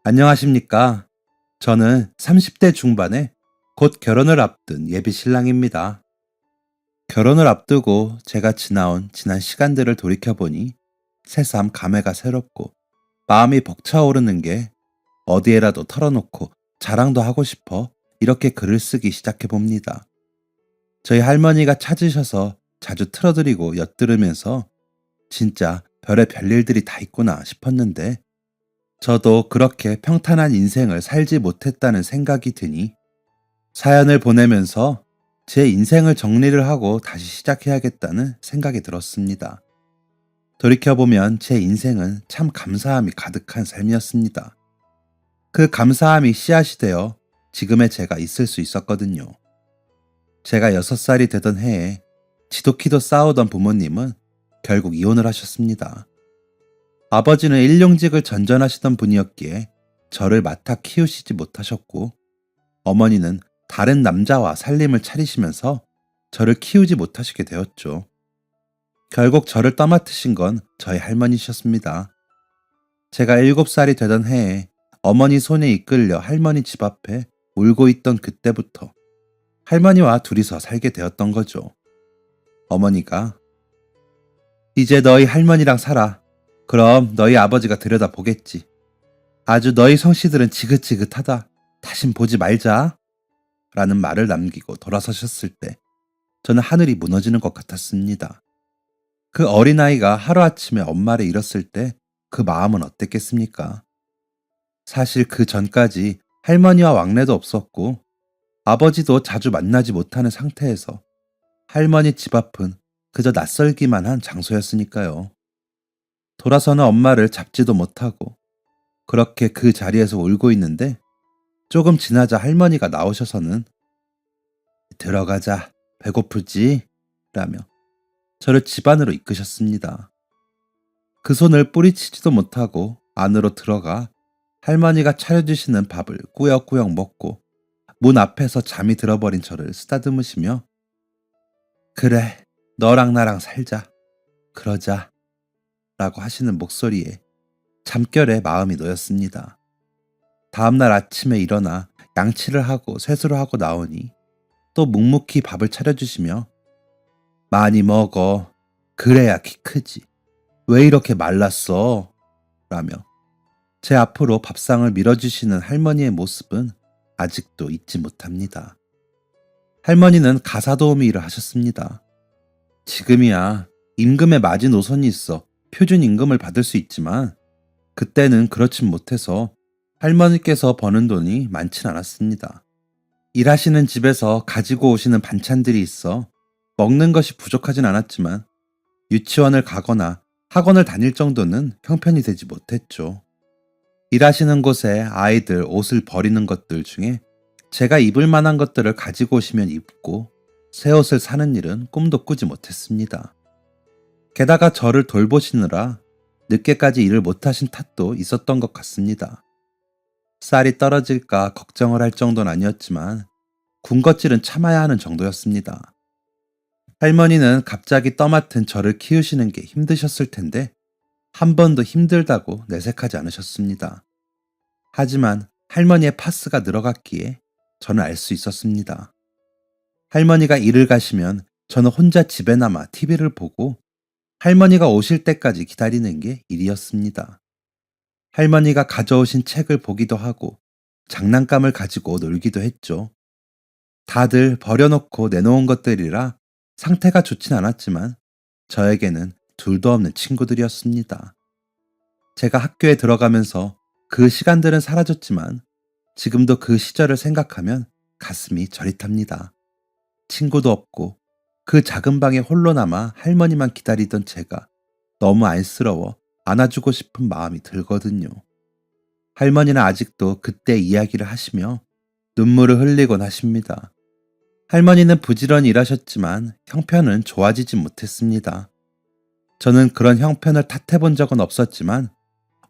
안녕하십니까. 저는 30대 중반에 곧 결혼을 앞둔 예비 신랑입니다. 결혼을 앞두고 제가 지나온 지난 시간들을 돌이켜보니 새삼 감회가 새롭고 마음이 벅차오르는 게 어디에라도 털어놓고 자랑도 하고 싶어 이렇게 글을 쓰기 시작해봅니다. 저희 할머니가 찾으셔서 자주 틀어드리고 엿들으면서 진짜 별의 별일들이 다 있구나 싶었는데 저도 그렇게 평탄한 인생을 살지 못했다는 생각이 드니 사연을 보내면서 제 인생을 정리를 하고 다시 시작해야겠다는 생각이 들었습니다. 돌이켜보면 제 인생은 참 감사함이 가득한 삶이었습니다. 그 감사함이 씨앗이 되어 지금의 제가 있을 수 있었거든요. 제가 6살이 되던 해에 지독히도 싸우던 부모님은 결국 이혼을 하셨습니다. 아버지는 일용직을 전전하시던 분이었기에 저를 맡아 키우시지 못하셨고 어머니는 다른 남자와 살림을 차리시면서 저를 키우지 못하시게 되었죠. 결국 저를 떠맡으신 건 저희 할머니셨습니다. 제가 7살이 되던 해에 어머니 손에 이끌려 할머니 집 앞에 울고 있던 그때부터 할머니와 둘이서 살게 되었던 거죠. 어머니가 이제 너희 할머니랑 살아. 그럼 너희 아버지가 들여다보겠지. 아주 너희 성씨들은 지긋지긋하다. 다신 보지 말자. 라는 말을 남기고 돌아서셨을 때 저는 하늘이 무너지는 것 같았습니다. 그 어린아이가 하루아침에 엄마를 잃었을 때 그 마음은 어땠겠습니까? 사실 그 전까지 할머니와 왕래도 없었고 아버지도 자주 만나지 못하는 상태에서 할머니 집 앞은 그저 낯설기만 한 장소였으니까요. 돌아서는 엄마를 잡지도 못하고 그렇게 그 자리에서 울고 있는데 조금 지나자 할머니가 나오셔서는 들어가자, 배고프지? 라며 저를 집 안으로 이끄셨습니다. 그 손을 뿌리치지도 못하고 안으로 들어가 할머니가 차려주시는 밥을 꾸역꾸역 먹고 문 앞에서 잠이 들어버린 저를 쓰다듬으시며 그래, 너랑 나랑 살자. 그러자. 라고 하시는 목소리에 잠결에 마음이 놓였습니다. 다음날 아침에 일어나 양치를 하고 세수를 하고 나오니 또 묵묵히 밥을 차려주시며 많이 먹어. 그래야 키 크지. 왜 이렇게 말랐어? 라며 제 앞으로 밥상을 밀어주시는 할머니의 모습은 아직도 잊지 못합니다. 할머니는 가사도우미 일을 하셨습니다. 지금이야 임금의 마지노선이 있어 표준 임금을 받을 수 있지만 그때는 그렇진 못해서 할머니께서 버는 돈이 많진 않았습니다. 일하시는 집에서 가지고 오시는 반찬들이 있어 먹는 것이 부족하진 않았지만 유치원을 가거나 학원을 다닐 정도는 형편이 되지 못했죠. 일하시는 곳에 아이들 옷을 버리는 것들 중에 제가 입을 만한 것들을 가지고 오시면 입고 새 옷을 사는 일은 꿈도 꾸지 못했습니다. 게다가 저를 돌보시느라 늦게까지 일을 못하신 탓도 있었던 것 같습니다. 쌀이 떨어질까 걱정을 할 정도는 아니었지만 군것질은 참아야 하는 정도였습니다. 할머니는 갑자기 떠맡은 저를 키우시는 게 힘드셨을 텐데 한 번도 힘들다고 내색하지 않으셨습니다. 하지만 할머니의 파스가 늘어갔기에 저는 알 수 있었습니다. 할머니가 일을 가시면 저는 혼자 집에 남아 TV를 보고 할머니가 오실 때까지 기다리는 게 일이었습니다. 할머니가 가져오신 책을 보기도 하고 장난감을 가지고 놀기도 했죠. 다들 버려놓고 내놓은 것들이라 상태가 좋진 않았지만 저에게는 둘도 없는 친구들이었습니다. 제가 학교에 들어가면서 그 시간들은 사라졌지만 지금도 그 시절을 생각하면 가슴이 저릿합니다. 친구도 없고 그 작은 방에 홀로 남아 할머니만 기다리던 제가 너무 안쓰러워 안아주고 싶은 마음이 들거든요. 할머니는 아직도 그때 이야기를 하시며 눈물을 흘리곤 하십니다. 할머니는 부지런히 일하셨지만 형편은 좋아지지 못했습니다. 저는 그런 형편을 탓해본 적은 없었지만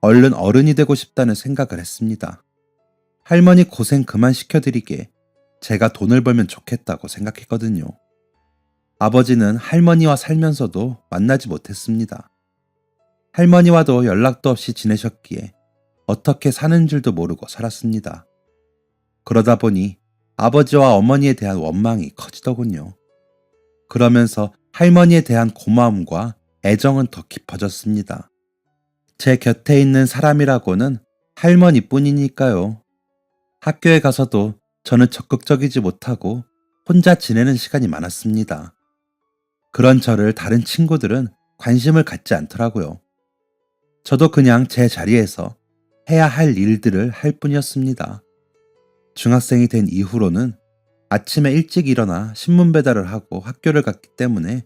얼른 어른이 되고 싶다는 생각을 했습니다. 할머니 고생 그만 시켜드리게 제가 돈을 벌면 좋겠다고 생각했거든요. 아버지는 할머니와 살면서도 만나지 못했습니다. 할머니와도 연락도 없이 지내셨기에 어떻게 사는 줄도 모르고 살았습니다. 그러다 보니 아버지와 어머니에 대한 원망이 커지더군요. 그러면서 할머니에 대한 고마움과 애정은 더 깊어졌습니다. 제 곁에 있는 사람이라고는 할머니뿐이니까요. 학교에 가서도 저는 적극적이지 못하고 혼자 지내는 시간이 많았습니다. 그런 저를 다른 친구들은 관심을 갖지 않더라고요. 저도 그냥 제 자리에서 해야 할 일들을 할 뿐이었습니다. 중학생이 된 이후로는 아침에 일찍 일어나 신문 배달을 하고 학교를 갔기 때문에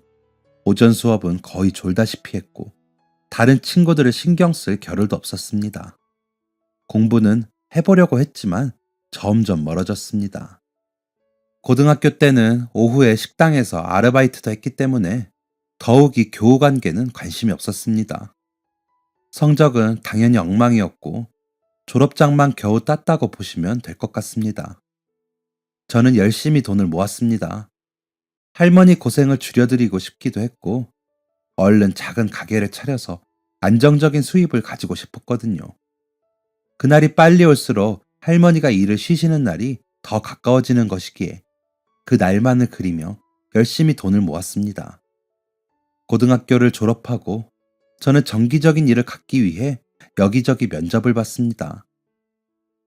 오전 수업은 거의 졸다시피 했고 다른 친구들을 신경 쓸 겨를도 없었습니다. 공부는 해보려고 했지만 점점 멀어졌습니다. 고등학교 때는 오후에 식당에서 아르바이트도 했기 때문에 더욱이 교우 관계는 관심이 없었습니다. 성적은 당연히 엉망이었고 졸업장만 겨우 땄다고 보시면 될 것 같습니다. 저는 열심히 돈을 모았습니다. 할머니 고생을 줄여드리고 싶기도 했고 얼른 작은 가게를 차려서 안정적인 수입을 가지고 싶었거든요. 그날이 빨리 올수록 할머니가 일을 쉬시는 날이 더 가까워지는 것이기에 그 날만을 그리며 열심히 돈을 모았습니다. 고등학교를 졸업하고 저는 정기적인 일을 갖기 위해 여기저기 면접을 봤습니다.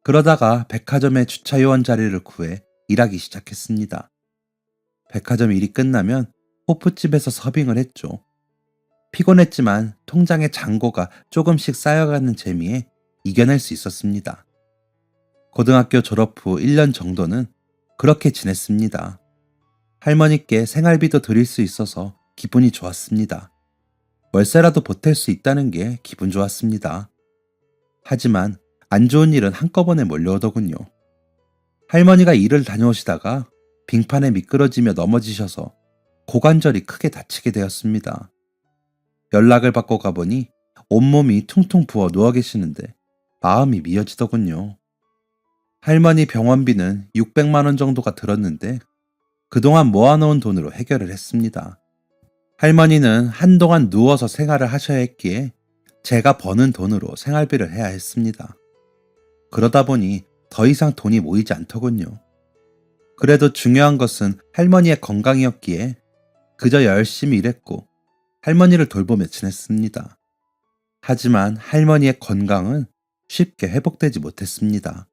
그러다가 백화점에 주차요원 자리를 구해 일하기 시작했습니다. 백화점 일이 끝나면 호프집에서 서빙을 했죠. 피곤했지만 통장에 잔고가 조금씩 쌓여가는 재미에 이겨낼 수 있었습니다. 고등학교 졸업 후 1년 정도는 그렇게 지냈습니다. 할머니께 생활비도 드릴 수 있어서 기분이 좋았습니다. 월세라도 보탤 수 있다는 게 기분 좋았습니다. 하지만 안 좋은 일은 한꺼번에 몰려오더군요. 할머니가 일을 다녀오시다가 빙판에 미끄러지며 넘어지셔서 고관절이 크게 다치게 되었습니다. 연락을 받고 가보니 온몸이 퉁퉁 부어 누워 계시는데 마음이 미어지더군요. 할머니 병원비는 600만 원 정도가 들었는데 그동안 모아놓은 돈으로 해결을 했습니다. 할머니는 한동안 누워서 생활을 하셔야 했기에 제가 버는 돈으로 생활비를 해야 했습니다. 그러다 보니 더 이상 돈이 모이지 않더군요. 그래도 중요한 것은 할머니의 건강이었기에 그저 열심히 일했고 할머니를 돌보며 지냈습니다. 하지만 할머니의 건강은 쉽게 회복되지 못했습니다.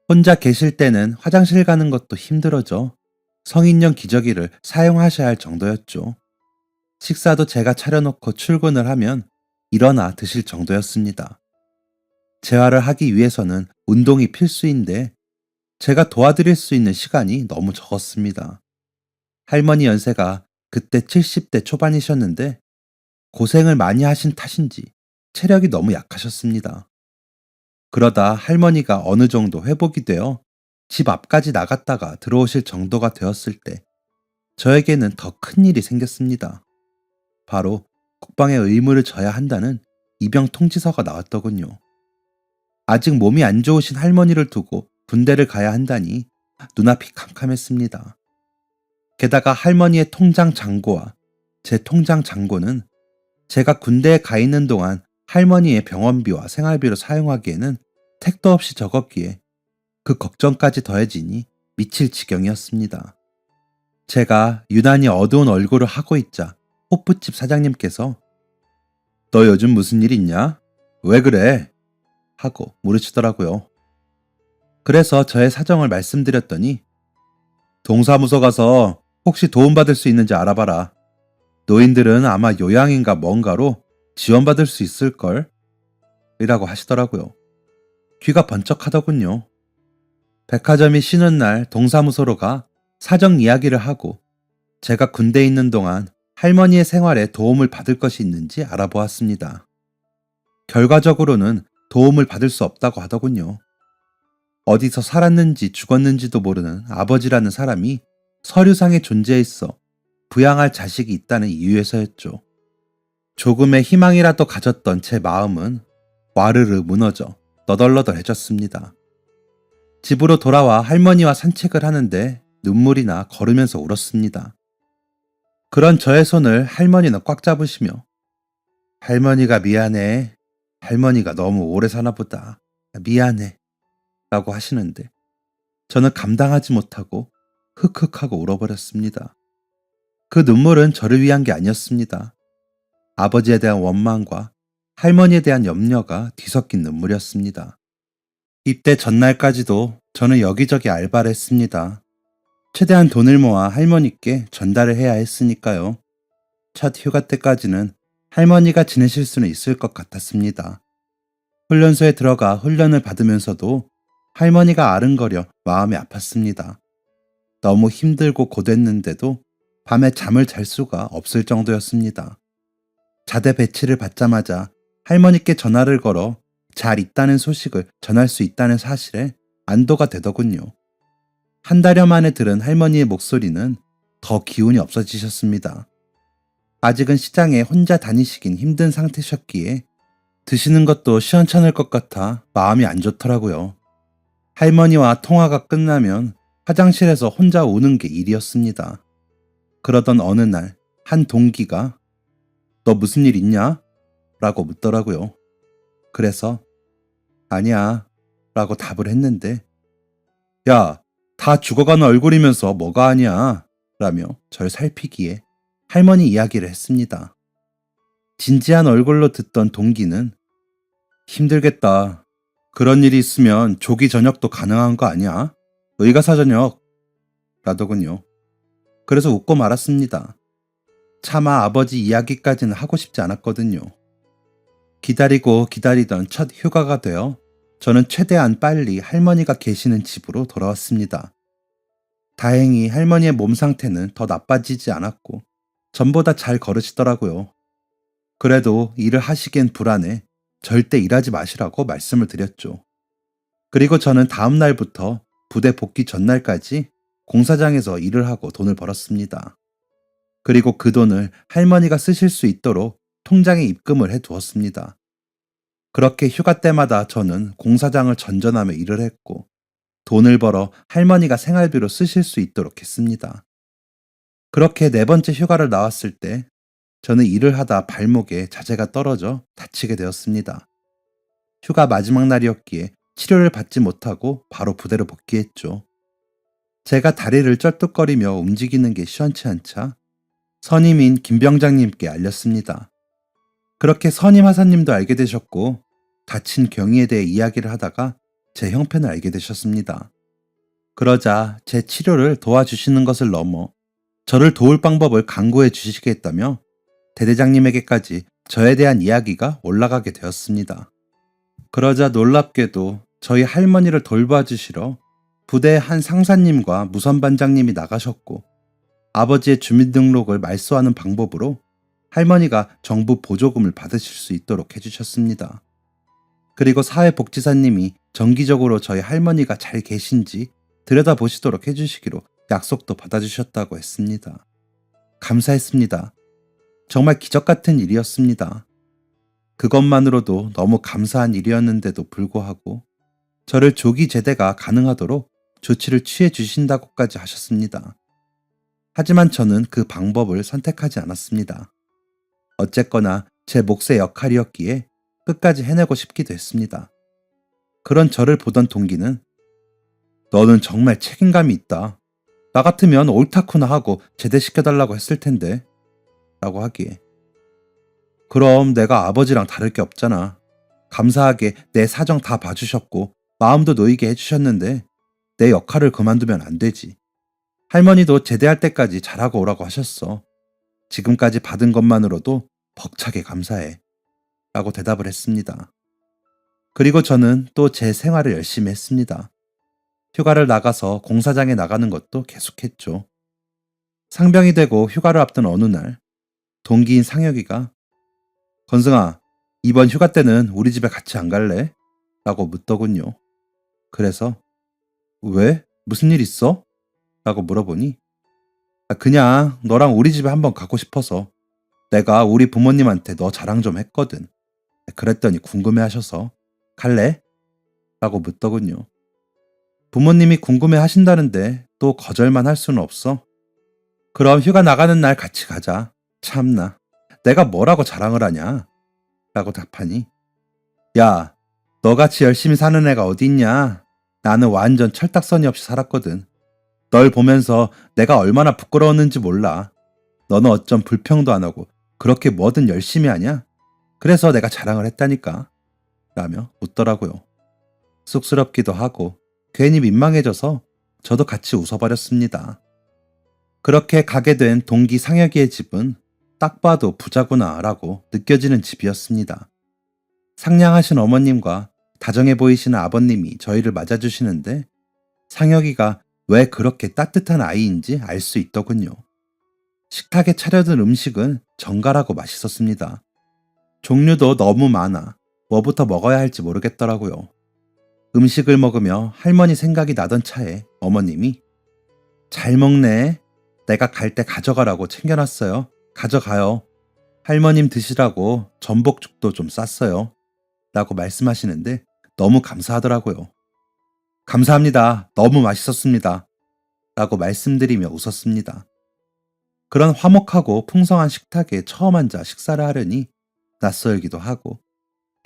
혼자 계실 때는 화장실 가는 것도 힘들어져 성인용 기저귀를 사용하셔야 할 정도였죠. 식사도 제가 차려놓고 출근을 하면 일어나 드실 정도였습니다. 재활을 하기 위해서는 운동이 필수인데 제가 도와드릴 수 있는 시간이 너무 적었습니다. 할머니 연세가 그때 70대 초반이셨는데 고생을 많이 하신 탓인지 체력이 너무 약하셨습니다. 그러다 할머니가 어느 정도 회복이 되어 집 앞까지 나갔다가 들어오실 정도가 되었을 때 저에게는 더 큰 일이 생겼습니다. 바로 국방의 의무를 져야 한다는 입영 통지서가 나왔더군요. 아직 몸이 안 좋으신 할머니를 두고 군대를 가야 한다니 눈앞이 캄캄했습니다. 게다가 할머니의 통장 잔고와 제 통장 잔고는 제가 군대에 가 있는 동안 할머니의 병원비와 생활비로 사용하기에는 택도 없이 적었기에 그 걱정까지 더해지니 미칠 지경이었습니다. 제가 유난히 어두운 얼굴을 하고 있자 호프집 사장님께서 "너 요즘 무슨 일 있냐? 왜 그래?" 하고 물으시더라고요. 그래서 저의 사정을 말씀드렸더니 "동사무소 가서 혹시 도움받을 수 있는지 알아봐라. 노인들은 아마 요양인가 뭔가로 지원받을 수 있을걸?" 이라고 하시더라고요. 귀가 번쩍하더군요. 백화점이 쉬는 날 동사무소로 가 사정 이야기를 하고 제가 군대에 있는 동안 할머니의 생활에 도움을 받을 것이 있는지 알아보았습니다. 결과적으로는 도움을 받을 수 없다고 하더군요. 어디서 살았는지 죽었는지도 모르는 아버지라는 사람이 서류상에 존재해 있어 부양할 자식이 있다는 이유에서였죠. 조금의 희망이라도 가졌던 제 마음은 와르르 무너져 너덜너덜해졌습니다. 집으로 돌아와 할머니와 산책을 하는데 눈물이 나 걸으면서 울었습니다. 그런 저의 손을 할머니는 꽉 잡으시며 "할머니가 미안해. 할머니가 너무 오래 사나 보다. 미안해. 라고 하시는데 저는 감당하지 못하고 흑흑하고 울어버렸습니다. 그 눈물은 저를 위한 게 아니었습니다. 아버지에 대한 원망과 할머니에 대한 염려가 뒤섞인 눈물이었습니다. 입대 전날까지도 저는 여기저기 알바를 했습니다. 최대한 돈을 모아 할머니께 전달을 해야 했으니까요. 첫 휴가 때까지는 할머니가 지내실 수는 있을 것 같았습니다. 훈련소에 들어가 훈련을 받으면서도 할머니가 아른거려 마음이 아팠습니다. 너무 힘들고 고됐는데도 밤에 잠을 잘 수가 없을 정도였습니다. 자대 배치를 받자마자 할머니께 전화를 걸어 잘 있다는 소식을 전할 수 있다는 사실에 안도가 되더군요. 한 달여 만에 들은 할머니의 목소리는 더 기운이 없어지셨습니다. 아직은 시장에 혼자 다니시긴 힘든 상태셨기에 드시는 것도 시원찮을 것 같아 마음이 안 좋더라고요. 할머니와 통화가 끝나면 화장실에서 혼자 우는 게 일이었습니다. 그러던 어느 날 한 동기가 너 무슨 일 있냐? 라고 묻더라고요. 그래서 아니야 라고 답을 했는데 야, 다 죽어가는 얼굴이면서 뭐가 아니야 라며 절 살피기에 할머니 이야기를 했습니다. 진지한 얼굴로 듣던 동기는 힘들겠다. 그런 일이 있으면 조기 전역도 가능한 거 아니야? 의가사 전역 라더군요. 그래서 웃고 말았습니다. 차마 아버지 이야기까지는 하고 싶지 않았거든요. 기다리고 기다리던 첫 휴가가 되어 저는 최대한 빨리 할머니가 계시는 집으로 돌아왔습니다. 다행히 할머니의 몸 상태는 더 나빠지지 않았고 전보다 잘 걸으시더라고요. 그래도 일을 하시기엔 불안해 절대 일하지 마시라고 말씀을 드렸죠. 그리고 저는 다음 날부터 부대 복귀 전날까지 공사장에서 일을 하고 돈을 벌었습니다. 그리고 그 돈을 할머니가 쓰실 수 있도록 통장에 입금을 해두었습니다. 그렇게 휴가 때마다 저는 공사장을 전전하며 일을 했고 돈을 벌어 할머니가 생활비로 쓰실 수 있도록 했습니다. 그렇게 네 번째 휴가를 나왔을 때 저는 일을 하다 발목에 자재가 떨어져 다치게 되었습니다. 휴가 마지막 날이었기에 치료를 받지 못하고 바로 부대로 복귀했죠. 제가 다리를 쩔뚝거리며 움직이는 게 시원치 않자 선임인 김 병장님께 알렸습니다. 그렇게 선임 하사님도 알게 되셨고 다친 경위에 대해 이야기를 하다가 제 형편을 알게 되셨습니다. 그러자 제 치료를 도와주시는 것을 넘어 저를 도울 방법을 강구해 주시겠다며 대대장님에게까지 저에 대한 이야기가 올라가게 되었습니다. 그러자 놀랍게도 저희 할머니를 돌봐주시러 부대의 한 상사님과 무선반장님이 나가셨고 아버지의 주민등록을 말소하는 방법으로 할머니가 정부 보조금을 받으실 수 있도록 해주셨습니다. 그리고 사회복지사님이 정기적으로 저희 할머니가 잘 계신지 들여다보시도록 해주시기로 약속도 받아주셨다고 했습니다. 감사했습니다. 정말 기적 같은 일이었습니다. 그것만으로도 너무 감사한 일이었는데도 불구하고 저를 조기 제대가 가능하도록 조치를 취해 주신다고까지 하셨습니다. 하지만 저는 그 방법을 선택하지 않았습니다. 어쨌거나 제 몫의 역할이었기에 끝까지 해내고 싶기도 했습니다. 그런 저를 보던 동기는 너는 정말 책임감이 있다. 나 같으면 옳다쿠나 하고 제대시켜달라고 했을 텐데 라고 하기에 그럼 내가 아버지랑 다를 게 없잖아. 감사하게 내 사정 다 봐주셨고 마음도 놓이게 해주셨는데 내 역할을 그만두면 안 되지. 할머니도 제대할 때까지 잘하고 오라고 하셨어. 지금까지 받은 것만으로도 벅차게 감사해. 라고 대답을 했습니다. 그리고 저는 또 제 생활을 열심히 했습니다. 휴가를 나가서 공사장에 나가는 것도 계속했죠. 상병이 되고 휴가를 앞둔 어느 날 동기인 상혁이가 건승아, 이번 휴가 때는 우리 집에 같이 안 갈래? 라고 묻더군요. 그래서 왜? 무슨 일 있어? 라고 물어보니 그냥 너랑 우리 집에 한번 가고 싶어서 내가 우리 부모님한테 너 자랑 좀 했거든. 그랬더니 궁금해하셔서 갈래? 라고 묻더군요. 부모님이 궁금해 하신다는데 또 거절만 할 수는 없어. 그럼 휴가 나가는 날 같이 가자. 참나, 내가 뭐라고 자랑을 하냐? 라고 답하니 야, 너같이 열심히 사는 애가 어디 있냐? 나는 완전 철딱서니 없이 살았거든. 널 보면서 내가 얼마나 부끄러웠는지 몰라. 너는 어쩜 불평도 안 하고 그렇게 뭐든 열심히 하냐? 그래서 내가 자랑을 했다니까. 라며 웃더라고요. 쑥스럽기도 하고 괜히 민망해져서 저도 같이 웃어버렸습니다. 그렇게 가게 된 동기 상혁이의 집은 딱 봐도 부자구나 라고 느껴지는 집이었습니다. 상냥하신 어머님과 다정해 보이시는 아버님이 저희를 맞아주시는데 상혁이가 왜 그렇게 따뜻한 아이인지 알 수 있더군요. 식탁에 차려둔 음식은 정갈하고 맛있었습니다. 종류도 너무 많아 뭐부터 먹어야 할지 모르겠더라고요. 음식을 먹으며 할머니 생각이 나던 차에 어머님이 잘 먹네. 내가 갈 때 가져가라고 챙겨놨어요. 가져가요. 할머님 드시라고 전복죽도 좀 쌌어요. 라고 말씀하시는데 너무 감사하더라고요. 감사합니다. 너무 맛있었습니다. 라고 말씀드리며 웃었습니다. 그런 화목하고 풍성한 식탁에 처음 앉아 식사를 하려니 낯설기도 하고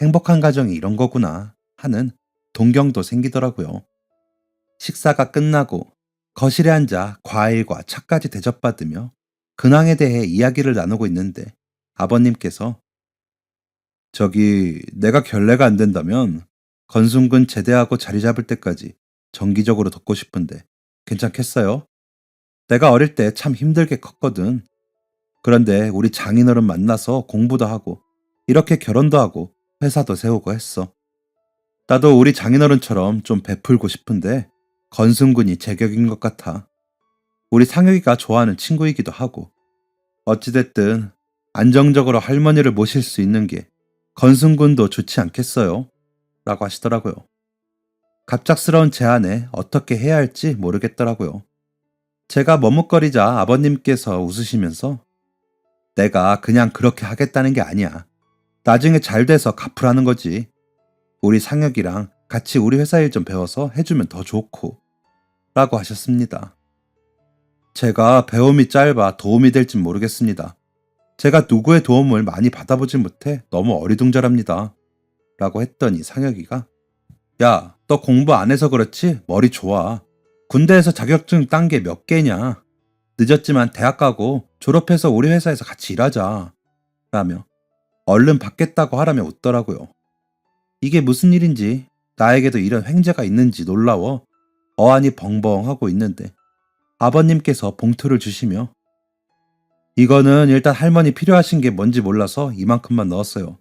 행복한 가정이 이런 거구나 하는 동경도 생기더라고요. 식사가 끝나고 거실에 앉아 과일과 차까지 대접받으며 근황에 대해 이야기를 나누고 있는데 아버님께서 저기 내가 결례가 안 된다면 건순군 제대하고 자리 잡을 때까지 정기적으로 돕고 싶은데 괜찮겠어요? 내가 어릴 때 참 힘들게 컸거든. 그런데 우리 장인어른 만나서 공부도 하고 이렇게 결혼도 하고 회사도 세우고 했어. 나도 우리 장인어른처럼 좀 베풀고 싶은데 건순군이 제격인 것 같아. 우리 상혁이가 좋아하는 친구이기도 하고 어찌됐든 안정적으로 할머니를 모실 수 있는 게 건순군도 좋지 않겠어요? 라고 하시더라고요. 갑작스러운 제안에 어떻게 해야 할지 모르겠더라고요. 제가 머뭇거리자 아버님께서 웃으시면서 내가 그냥 그렇게 하겠다는 게 아니야. 나중에 잘 돼서 갚으라는 거지. 우리 상혁이랑 같이 우리 회사 일 좀 배워서 해주면 더 좋고 라고 하셨습니다. 제가 배움이 짧아 도움이 될진 모르겠습니다. 제가 누구의 도움을 많이 받아보진 못해 너무 어리둥절합니다. 라고 했더니 상혁이가 야, 너 공부 안 해서 그렇지 머리 좋아. 군대에서 자격증 딴 게 몇 개냐. 늦었지만 대학 가고 졸업해서 우리 회사에서 같이 일하자. 라며 얼른 받겠다고 하라며 웃더라고요. 이게 무슨 일인지 나에게도 이런 횡재가 있는지 놀라워 어안이 벙벙하고 있는데 아버님께서 봉투를 주시며 이거는 일단 할머니 필요하신 게 뭔지 몰라서 이만큼만 넣었어요.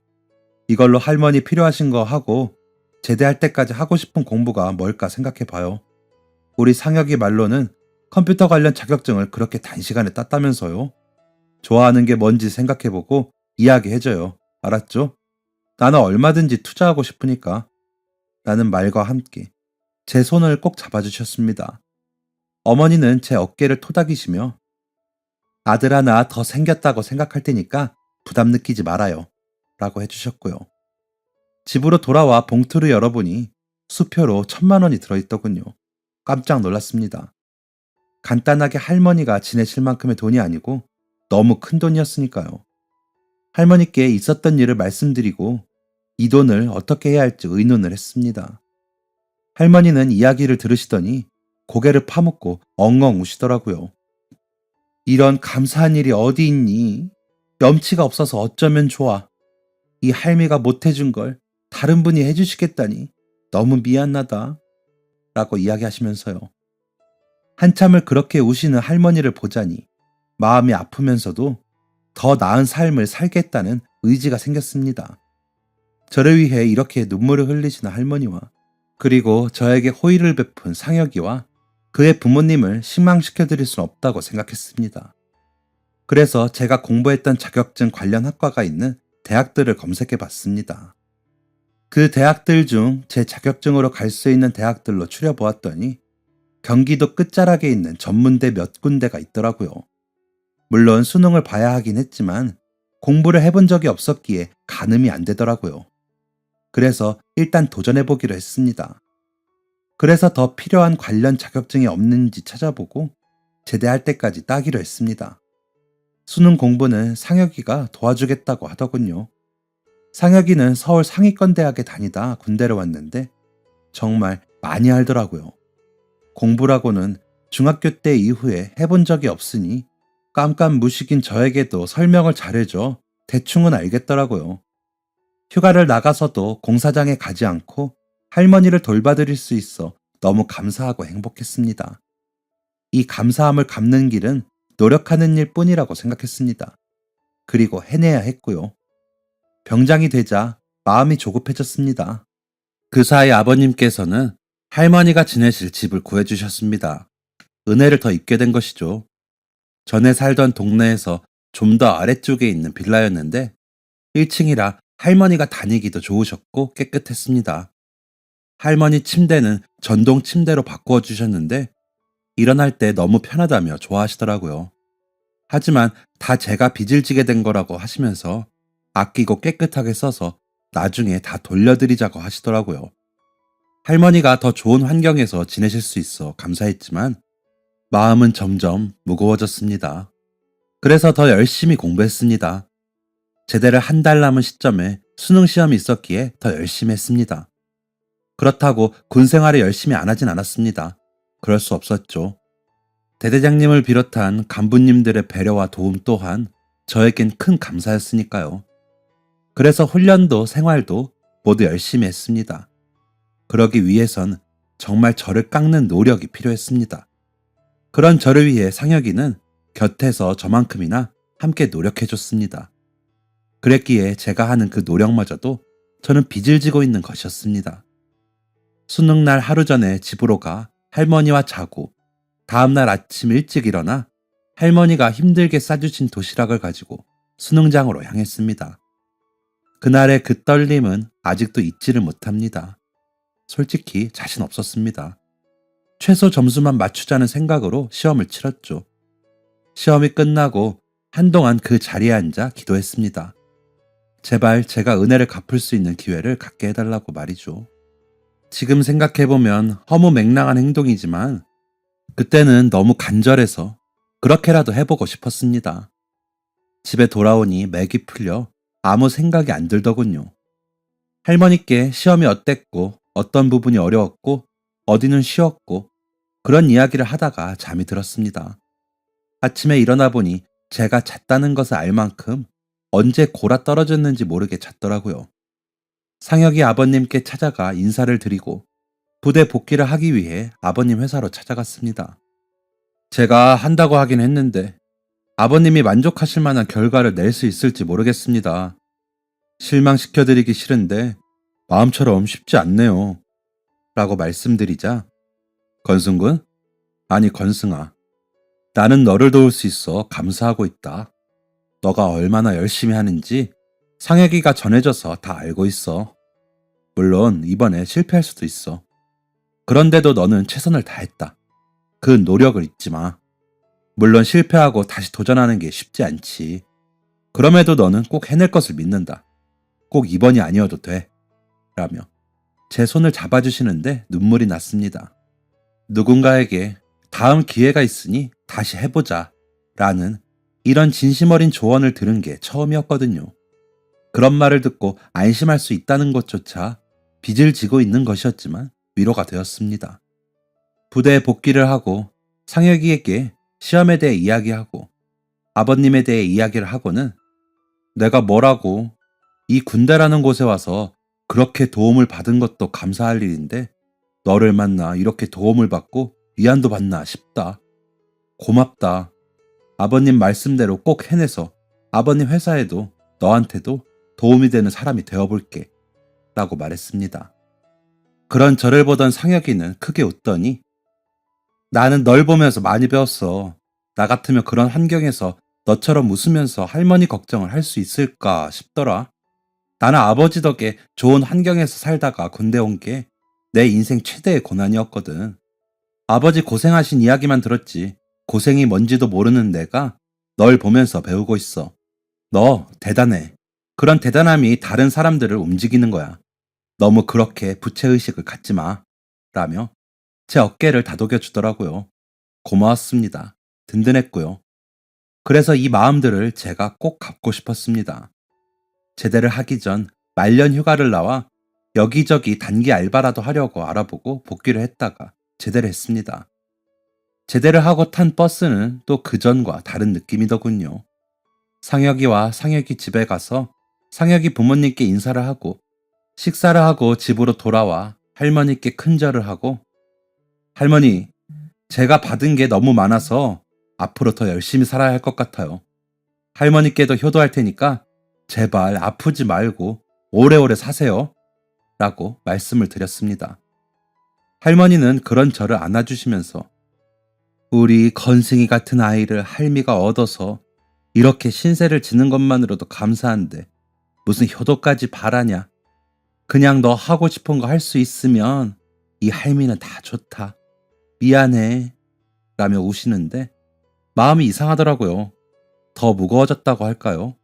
이걸로 할머니 필요하신 거 하고 제대할 때까지 하고 싶은 공부가 뭘까 생각해 봐요. 우리 상혁이 말로는 컴퓨터 관련 자격증을 그렇게 단시간에 땄다면서요. 좋아하는 게 뭔지 생각해보고 이야기해줘요. 알았죠? 나는 얼마든지 투자하고 싶으니까. 라는 말과 함께 제 손을 꼭 잡아주셨습니다. 어머니는 제 어깨를 토닥이시며 아들 하나 더 생겼다고 생각할 테니까 부담 느끼지 말아요. 라고 해주셨고요. 집으로 돌아와 봉투를 열어보니 수표로 1,000만 원이 들어있더군요. 깜짝 놀랐습니다. 간단하게 할머니가 지내실 만큼의 돈이 아니고 너무 큰 돈이었으니까요. 할머니께 있었던 일을 말씀드리고 이 돈을 어떻게 해야 할지 의논을 했습니다. 할머니는 이야기를 들으시더니 고개를 파묻고 엉엉 우시더라고요. 이런 감사한 일이 어디 있니? 염치가 없어서 어쩌면 좋아. 이 할미가 못해준 걸 다른 분이 해주시겠다니 너무 미안하다. 라고 이야기하시면서요. 한참을 그렇게 우시는 할머니를 보자니 마음이 아프면서도 더 나은 삶을 살겠다는 의지가 생겼습니다. 저를 위해 이렇게 눈물을 흘리시는 할머니와 그리고 저에게 호의를 베푼 상혁이와 그의 부모님을 실망시켜드릴 수는 없다고 생각했습니다. 그래서 제가 공부했던 자격증 관련 학과가 있는 대학들을 검색해 봤습니다. 그 대학들 중 제 자격증으로 갈 수 있는 대학들로 추려보았더니 경기도 끝자락에 있는 전문대 몇 군데가 있더라고요. 물론 수능을 봐야 하긴 했지만 공부를 해본 적이 없었기에 가늠이 안 되더라고요. 그래서 일단 도전해보기로 했습니다. 그래서 더 필요한 관련 자격증이 없는지 찾아보고 제대할 때까지 따기로 했습니다. 수능 공부는 상혁이가 도와주겠다고 하더군요. 상혁이는 서울 상위권 대학에 다니다 군대를 왔는데 정말 많이 알더라고요. 공부라고는 중학교 때 이후에 해본 적이 없으니 깜깜무식인 저에게도 설명을 잘해줘 대충은 알겠더라고요. 휴가를 나가서도 공사장에 가지 않고 할머니를 돌봐드릴 수 있어 너무 감사하고 행복했습니다. 이 감사함을 갚는 길은 노력하는 일 뿐이라고 생각했습니다. 그리고 해내야 했고요. 병장이 되자 마음이 조급해졌습니다. 그 사이 아버님께서는 할머니가 지내실 집을 구해주셨습니다. 은혜를 더 입게 된 것이죠. 전에 살던 동네에서 좀 더 아래쪽에 있는 빌라였는데 1층이라 할머니가 다니기도 좋으셨고 깨끗했습니다. 할머니 침대는 전동 침대로 바꾸어 주셨는데 일어날 때 너무 편하다며 좋아하시더라고요. 하지만 다 제가 빚을 지게 된 거라고 하시면서 아끼고 깨끗하게 써서 나중에 다 돌려드리자고 하시더라고요. 할머니가 더 좋은 환경에서 지내실 수 있어 감사했지만 마음은 점점 무거워졌습니다. 그래서 더 열심히 공부했습니다. 제대를 한 달 남은 시점에 수능 시험이 있었기에 더 열심히 했습니다. 그렇다고 군 생활을 열심히 안 하진 않았습니다. 그럴 수 없었죠. 대대장님을 비롯한 간부님들의 배려와 도움 또한 저에겐 큰 감사였으니까요. 그래서 훈련도 생활도 모두 열심히 했습니다. 그러기 위해선 정말 저를 깎는 노력이 필요했습니다. 그런 저를 위해 상혁이는 곁에서 저만큼이나 함께 노력해줬습니다. 그랬기에 제가 하는 그 노력마저도 저는 빚을 지고 있는 것이었습니다. 수능날 하루 전에 집으로 가 할머니와 자고 다음날 아침 일찍 일어나 할머니가 힘들게 싸주신 도시락을 가지고 수능장으로 향했습니다. 그날의 그 떨림은 아직도 잊지를 못합니다. 솔직히 자신 없었습니다. 최소 점수만 맞추자는 생각으로 시험을 치렀죠. 시험이 끝나고 한동안 그 자리에 앉아 기도했습니다. 제발 제가 은혜를 갚을 수 있는 기회를 갖게 해달라고 말이죠. 지금 생각해보면 허무맹랑한 행동이지만 그때는 너무 간절해서 그렇게라도 해보고 싶었습니다. 집에 돌아오니 맥이 풀려 아무 생각이 안 들더군요. 할머니께 시험이 어땠고 어떤 부분이 어려웠고 어디는 쉬웠고 그런 이야기를 하다가 잠이 들었습니다. 아침에 일어나 보니 제가 잤다는 것을 알 만큼 언제 골아 떨어졌는지 모르게 잤더라고요. 상혁이 아버님께 찾아가 인사를 드리고 부대 복귀를 하기 위해 아버님 회사로 찾아갔습니다. 제가 한다고 하긴 했는데 아버님이 만족하실 만한 결과를 낼 수 있을지 모르겠습니다. 실망시켜드리기 싫은데 마음처럼 쉽지 않네요. 라고 말씀드리자 건승군? 아니 건승아. 나는 너를 도울 수 있어 감사하고 있다. 너가 얼마나 열심히 하는지 상혁이가 전해줘서 다 알고 있어. 물론 이번에 실패할 수도 있어. 그런데도 너는 최선을 다했다. 그 노력을 잊지 마. 물론 실패하고 다시 도전하는 게 쉽지 않지. 그럼에도 너는 꼭 해낼 것을 믿는다. 꼭 이번이 아니어도 돼. 라며 제 손을 잡아주시는데 눈물이 났습니다. 누군가에게 다음 기회가 있으니 다시 해보자 라는 이런 진심 어린 조언을 들은 게 처음이었거든요. 그런 말을 듣고 안심할 수 있다는 것조차 빚을 지고 있는 것이었지만 위로가 되었습니다. 부대에 복귀를 하고 상혁이에게 시험에 대해 이야기하고 아버님에 대해 이야기를 하고는 내가 뭐라고 이 군대라는 곳에 와서 그렇게 도움을 받은 것도 감사할 일인데 너를 만나 이렇게 도움을 받고 위안도 받나 싶다. 고맙다. 아버님 말씀대로 꼭 해내서 아버님 회사에도 너한테도 도움이 되는 사람이 되어볼게. 라고 말했습니다. 그런 저를 보던 상혁이는 크게 웃더니 나는 널 보면서 많이 배웠어. 나 같으면 그런 환경에서 너처럼 웃으면서 할머니 걱정을 할 수 있을까 싶더라. 나는 아버지 덕에 좋은 환경에서 살다가 군대 온 게 내 인생 최대의 고난이었거든. 아버지 고생하신 이야기만 들었지 고생이 뭔지도 모르는 내가 널 보면서 배우고 있어. 너 대단해. 그런 대단함이 다른 사람들을 움직이는 거야. 너무 그렇게 부채의식을 갖지 마. 라며 제 어깨를 다독여 주더라고요. 고마웠습니다. 든든했고요. 그래서 이 마음들을 제가 꼭 갚고 싶었습니다. 제대를 하기 전 말년 휴가를 나와 여기저기 단기 알바라도 하려고 알아보고 복귀를 했다가 제대를 했습니다. 제대를 하고 탄 버스는 또 그전과 다른 느낌이더군요. 상혁이와 상혁이 집에 가서 상혁이 부모님께 인사를 하고 식사를 하고 집으로 돌아와 할머니께 큰절을 하고, 할머니, 제가 받은 게 너무 많아서 앞으로 더 열심히 살아야 할 것 같아요. 할머니께도 효도할 테니까 제발 아프지 말고 오래오래 사세요. 라고 말씀을 드렸습니다. 할머니는 그런 저를 안아주시면서 우리 건승이 같은 아이를 할미가 얻어서 이렇게 신세를 지는 것만으로도 감사한데 무슨 효도까지 바라냐. 그냥 너 하고 싶은 거 할 수 있으면 이 할미는 다 좋다. 미안해. 라며 우시는데 마음이 이상하더라고요. 더 무거워졌다고 할까요?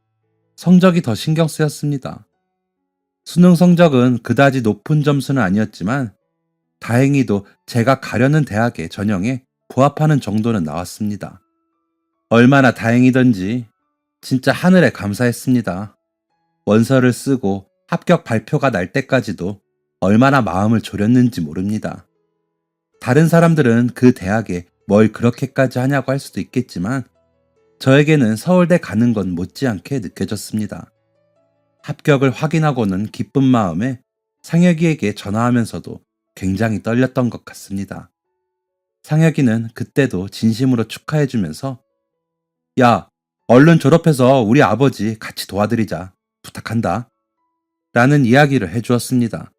성적이 더 신경 쓰였습니다. 수능 성적은 그다지 높은 점수는 아니었지만 다행히도 제가 가려는 대학의 전형에 부합하는 정도는 나왔습니다. 얼마나 다행이던지 진짜 하늘에 감사했습니다. 원서를 쓰고 합격 발표가 날 때까지도 얼마나 마음을 졸였는지 모릅니다. 다른 사람들은 그 대학에 뭘 그렇게까지 하냐고 할 수도 있겠지만 저에게는 서울대 가는 건 못지않게 느껴졌습니다. 합격을 확인하고는 기쁜 마음에 상혁이에게 전화하면서도 굉장히 떨렸던 것 같습니다. 상혁이는 그때도 진심으로 축하해주면서 야, 얼른 졸업해서 우리 아버지 같이 도와드리자. 부탁한다. 라는 이야기를 해주었습니다.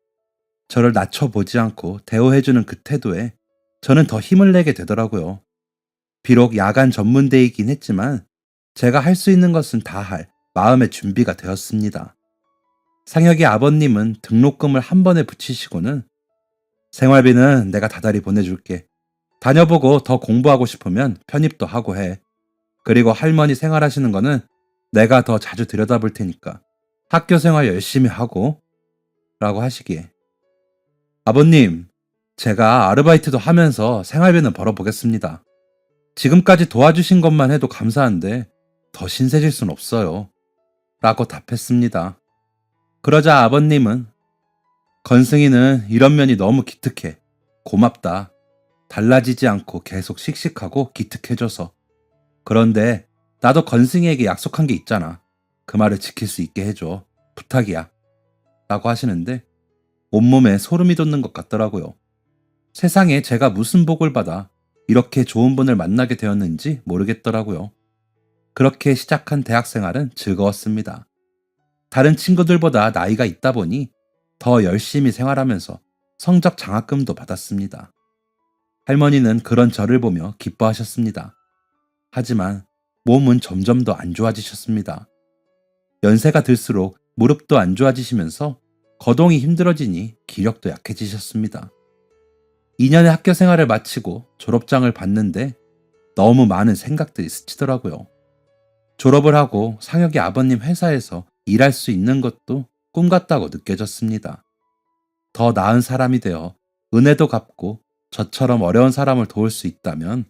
저를 낮춰보지 않고 대우해주는 그 태도에 저는 더 힘을 내게 되더라고요. 비록 야간 전문대이긴 했지만 제가 할 수 있는 것은 다 할 마음의 준비가 되었습니다. 상혁이 아버님은 등록금을 한 번에 붙이시고는 생활비는 내가 다달이 보내줄게. 다녀보고 더 공부하고 싶으면 편입도 하고 해. 그리고 할머니 생활하시는 거는 내가 더 자주 들여다볼 테니까 학교 생활 열심히 하고 라고 하시기에 아버님, 제가 아르바이트도 하면서 생활비는 벌어보겠습니다. 지금까지 도와주신 것만 해도 감사한데 더 신세질 순 없어요. 라고 답했습니다. 그러자 아버님은 건승이는 이런 면이 너무 기특해. 고맙다. 달라지지 않고 계속 씩씩하고 기특해줘서. 그런데 나도 건승이에게 약속한 게 있잖아. 그 말을 지킬 수 있게 해줘. 부탁이야. 라고 하시는데 온몸에 소름이 돋는 것 같더라고요. 세상에 제가 무슨 복을 받아 이렇게 좋은 분을 만나게 되었는지 모르겠더라고요. 그렇게 시작한 대학생활은 즐거웠습니다. 다른 친구들보다 나이가 있다 보니 더 열심히 생활하면서 성적 장학금도 받았습니다. 할머니는 그런 저를 보며 기뻐하셨습니다. 하지만 몸은 점점 더 안 좋아지셨습니다. 연세가 들수록 무릎도 안 좋아지시면서 거동이 힘들어지니 기력도 약해지셨습니다. 2년의 학교 생활을 마치고 졸업장을 받는데 너무 많은 생각들이 스치더라고요. 졸업을 하고 상혁이 아버님 회사에서 일할 수 있는 것도 꿈 같다고 느껴졌습니다. 더 나은 사람이 되어 은혜도 갚고 저처럼 어려운 사람을 도울 수 있다면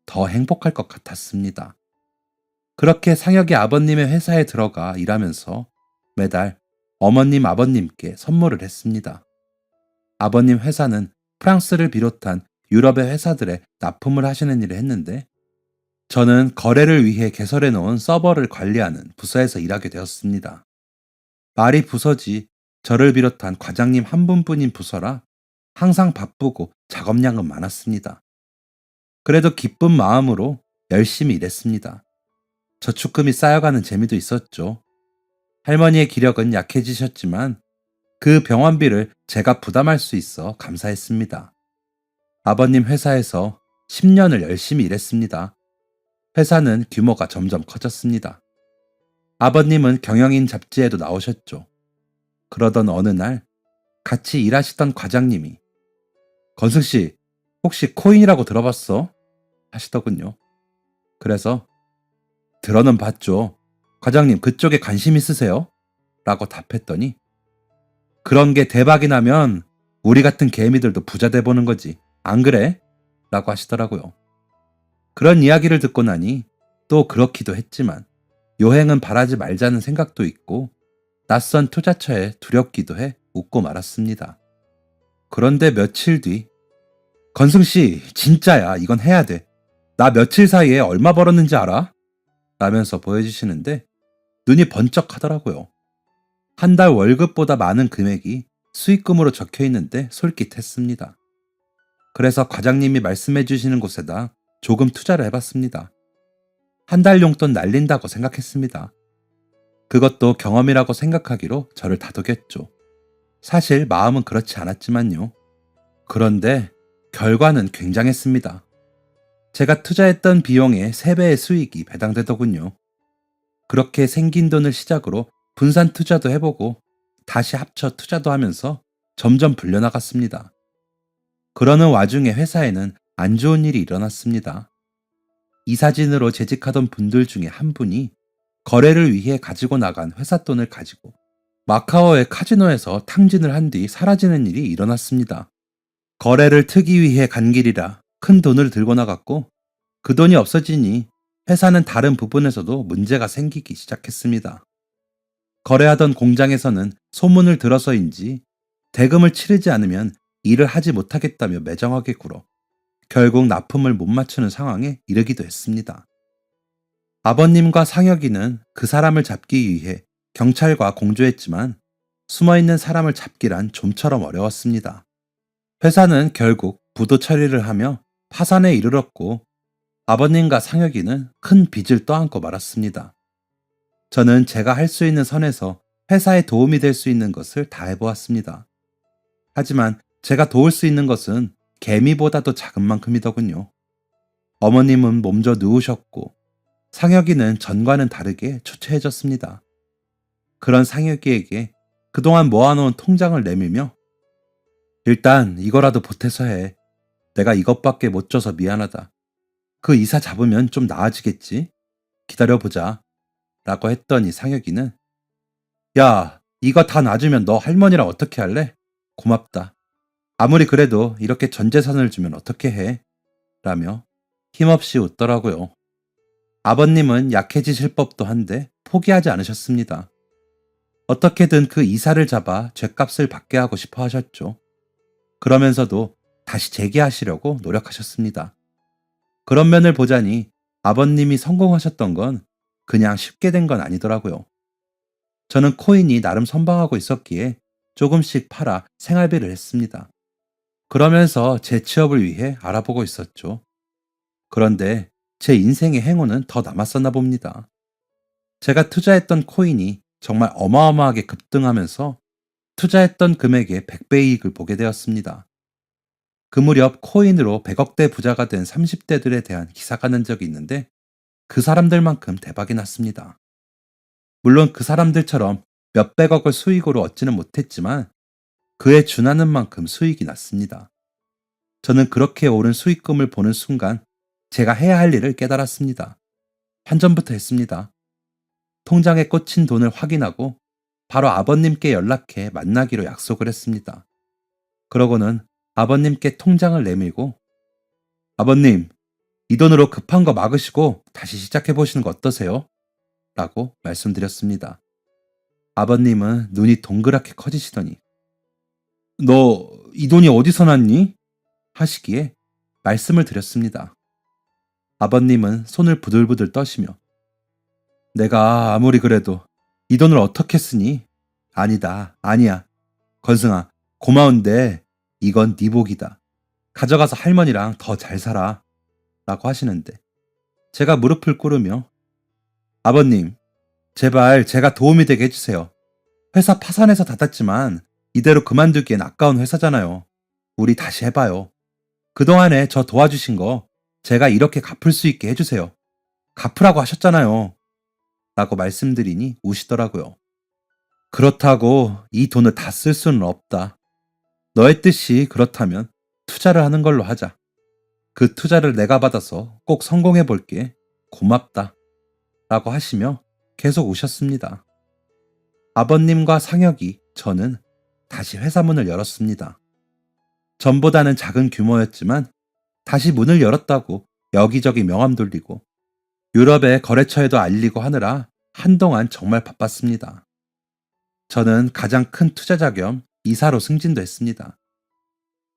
더 행복할 것 같았습니다. 그렇게 상혁이 아버님의 회사에 들어가 일하면서 매달 어머님 아버님께 선물을 했습니다. 아버님 회사는 프랑스를 비롯한 유럽의 회사들에 납품을 하시는 일을 했는데 저는 거래를 위해 개설해 놓은 서버를 관리하는 부서에서 일하게 되었습니다. 말이 부서지 저를 비롯한 과장님 한 분뿐인 부서라 항상 바쁘고 작업량은 많았습니다. 그래도 기쁜 마음으로 열심히 일했습니다. 저축금이 쌓여가는 재미도 있었죠. 할머니의 기력은 약해지셨지만 그 병원비를 제가 부담할 수 있어 감사했습니다. 아버님 회사에서 10년을 열심히 일했습니다. 회사는 규모가 점점 커졌습니다. 아버님은 경영인 잡지에도 나오셨죠. 그러던 어느 날 같이 일하시던 과장님이 건승씨, 혹시 코인이라고 들어봤어? 하시더군요. 그래서 들어는 봤죠. 과장님 그쪽에 관심 있으세요? 라고 답했더니 그런 게 대박이 나면 우리 같은 개미들도 부자 돼보는 거지. 안 그래? 라고 하시더라고요. 그런 이야기를 듣고 나니 또 그렇기도 했지만 요행은 바라지 말자는 생각도 있고 낯선 투자처에 두렵기도 해 웃고 말았습니다. 그런데 며칠 뒤, 건승씨, 진짜야. 이건 해야 돼. 나 며칠 사이에 얼마 벌었는지 알아? 라면서 보여주시는데 눈이 번쩍 하더라고요. 한 달 월급보다 많은 금액이 수익금으로 적혀 있는데 솔깃했습니다. 그래서 과장님이 말씀해 주시는 곳에다 조금 투자를 해봤습니다. 한 달 용돈 날린다고 생각했습니다. 그것도 경험이라고 생각하기로 저를 다독였죠. 사실 마음은 그렇지 않았지만요. 그런데 결과는 굉장했습니다. 제가 투자했던 비용의 3배의 수익이 배당되더군요. 그렇게 생긴 돈을 시작으로 분산 투자도 해보고 다시 합쳐 투자도 하면서 점점 불려나갔습니다. 그러는 와중에 회사에는 안 좋은 일이 일어났습니다. 이사진으로 재직하던 분들 중에 한 분이 거래를 위해 가지고 나간 회사 돈을 가지고 마카오의 카지노에서 탕진을 한 뒤 사라지는 일이 일어났습니다. 거래를 트기 위해 간 길이라 큰 돈을 들고 나갔고 그 돈이 없어지니 회사는 다른 부분에서도 문제가 생기기 시작했습니다. 거래하던 공장에서는 소문을 들어서인지 대금을 치르지 않으면 일을 하지 못하겠다며 매정하게 굴어 결국 납품을 못 맞추는 상황에 이르기도 했습니다. 아버님과 상혁이는 그 사람을 잡기 위해 경찰과 공조했지만 숨어있는 사람을 잡기란 좀처럼 어려웠습니다. 회사는 결국 부도 처리를 하며 파산에 이르렀고 아버님과 상혁이는 큰 빚을 떠안고 말았습니다. 저는 제가 할 수 있는 선에서 회사에 도움이 될 수 있는 것을 다 해보았습니다. 하지만 제가 도울 수 있는 것은 개미보다도 작은 만큼이더군요. 어머님은 몸져 누우셨고 상혁이는 전과는 다르게 초췌해졌습니다. 그런 상혁이에게 그동안 모아놓은 통장을 내밀며 일단 이거라도 보태서 해. 내가 이것밖에 못 줘서 미안하다. 그 이사 잡으면 좀 나아지겠지? 기다려보자. 라고 했더니 상혁이는 야, 이거 다 놔주면 너 할머니랑 어떻게 할래? 고맙다. 아무리 그래도 이렇게 전 재산을 주면 어떻게 해? 라며 힘없이 웃더라고요. 아버님은 약해지실 법도 한데 포기하지 않으셨습니다. 어떻게든 그 이사를 잡아 죗값을 받게 하고 싶어 하셨죠. 그러면서도 다시 재기하시려고 노력하셨습니다. 그런 면을 보자니 아버님이 성공하셨던 건 그냥 쉽게 된 건 아니더라고요. 저는 코인이 나름 선방하고 있었기에 조금씩 팔아 생활비를 했습니다. 그러면서 제 취업을 위해 알아보고 있었죠. 그런데 제 인생의 행운은 더 남았었나 봅니다. 제가 투자했던 코인이 정말 어마어마하게 급등하면서 투자했던 금액의 100배 이익을 보게 되었습니다. 그 무렵 코인으로 100억대 부자가 된 30대들에 대한 기사가 난 적이 있는데 그 사람들만큼 대박이 났습니다. 물론 그 사람들처럼 몇백억을 수익으로 얻지는 못했지만 그에 준하는 만큼 수익이 났습니다. 저는 그렇게 오른 수익금을 보는 순간 제가 해야 할 일을 깨달았습니다. 환전부터 했습니다. 통장에 꽂힌 돈을 확인하고 바로 아버님께 연락해 만나기로 약속을 했습니다. 그러고는 아버님께 통장을 내밀고 아버님, 이 돈으로 급한 거 막으시고 다시 시작해보시는 거 어떠세요? 라고 말씀드렸습니다. 아버님은 눈이 동그랗게 커지시더니 너 이 돈이 어디서 났니? 하시기에 말씀을 드렸습니다. 아버님은 손을 부들부들 떠시며 내가 아무리 그래도 이 돈을 어떻게 쓰니? 아니다, 아니야. 건승아, 고마운데 이건 네 복이다. 가져가서 할머니랑 더 잘 살아. 라고 하시는데 제가 무릎을 꿇으며 아버님, 제발 제가 도움이 되게 해주세요. 회사 파산해서 닫았지만 이대로 그만두기엔 아까운 회사잖아요. 우리 다시 해봐요. 그동안에 저 도와주신 거 제가 이렇게 갚을 수 있게 해주세요. 갚으라고 하셨잖아요. 라고 말씀드리니 우시더라고요. 그렇다고 이 돈을 다 쓸 수는 없다. 너의 뜻이 그렇다면 투자를 하는 걸로 하자. 그 투자를 내가 받아서 꼭 성공해 볼게. 고맙다. 라고 하시며 계속 우셨습니다. 아버님과 상혁이, 저는 다시 회사 문을 열었습니다. 전보다는 작은 규모였지만 다시 문을 열었다고 여기저기 명함 돌리고 유럽의 거래처에도 알리고 하느라 한동안 정말 바빴습니다. 저는 가장 큰 투자자 겸 이사로 승진도 했습니다.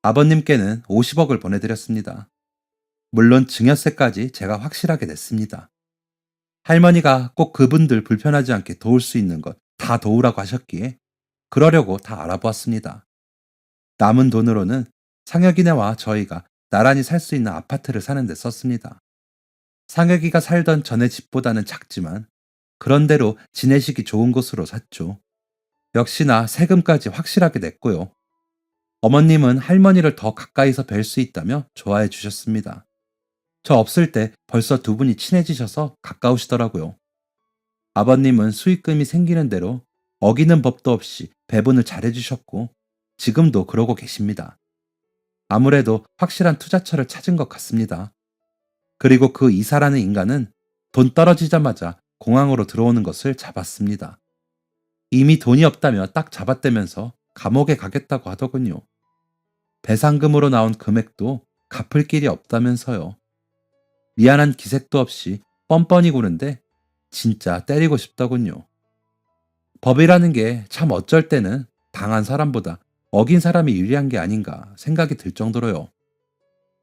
아버님께는 50억을 보내드렸습니다. 물론 증여세까지 제가 확실하게 냈습니다. 할머니가 꼭 그분들 불편하지 않게 도울 수 있는 것 다 도우라고 하셨기에 그러려고 다 알아보았습니다. 남은 돈으로는 상혁이네와 저희가 나란히 살 수 있는 아파트를 사는 데 썼습니다. 상혁이가 살던 전에 집보다는 작지만 그런대로 지내시기 좋은 곳으로 샀죠. 역시나 세금까지 확실하게 냈고요. 어머님은 할머니를 더 가까이서 뵐 수 있다며 좋아해 주셨습니다. 저 없을 때 벌써 두 분이 친해지셔서 가까우시더라고요. 아버님은 수익금이 생기는 대로 어기는 법도 없이 배분을 잘해주셨고 지금도 그러고 계십니다. 아무래도 확실한 투자처를 찾은 것 같습니다. 그리고 그 이사라는 인간은 돈 떨어지자마자 공항으로 들어오는 것을 잡았습니다. 이미 돈이 없다며 딱 잡았다면서 감옥에 가겠다고 하더군요. 배상금으로 나온 금액도 갚을 길이 없다면서요. 미안한 기색도 없이 뻔뻔히 구는데 진짜 때리고 싶더군요. 법이라는 게 참 어쩔 때는 당한 사람보다 어긴 사람이 유리한 게 아닌가 생각이 들 정도로요.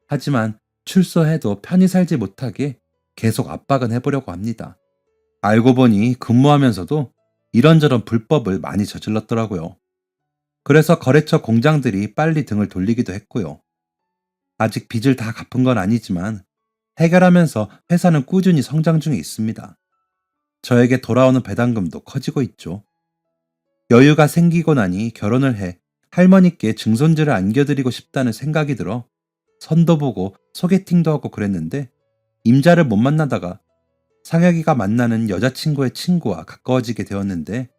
하지만 출소해도 편히 살지 못하게 계속 압박은 해보려고 합니다. 알고 보니 근무하면서도 이런저런 불법을 많이 저질렀더라고요. 그래서 거래처 공장들이 빨리 등을 돌리기도 했고요. 아직 빚을 다 갚은 건 아니지만 해결하면서 회사는 꾸준히 성장 중에 있습니다. 저에게 돌아오는 배당금도 커지고 있죠. 여유가 생기고 나니 결혼을 해 할머니께 증손주를 안겨드리고 싶다는 생각이 들어 선도 보고 소개팅도 하고 그랬는데 임자를 못 만나다가 상혁이가 만나는 여자친구의 친구와 가까워지게 되었는데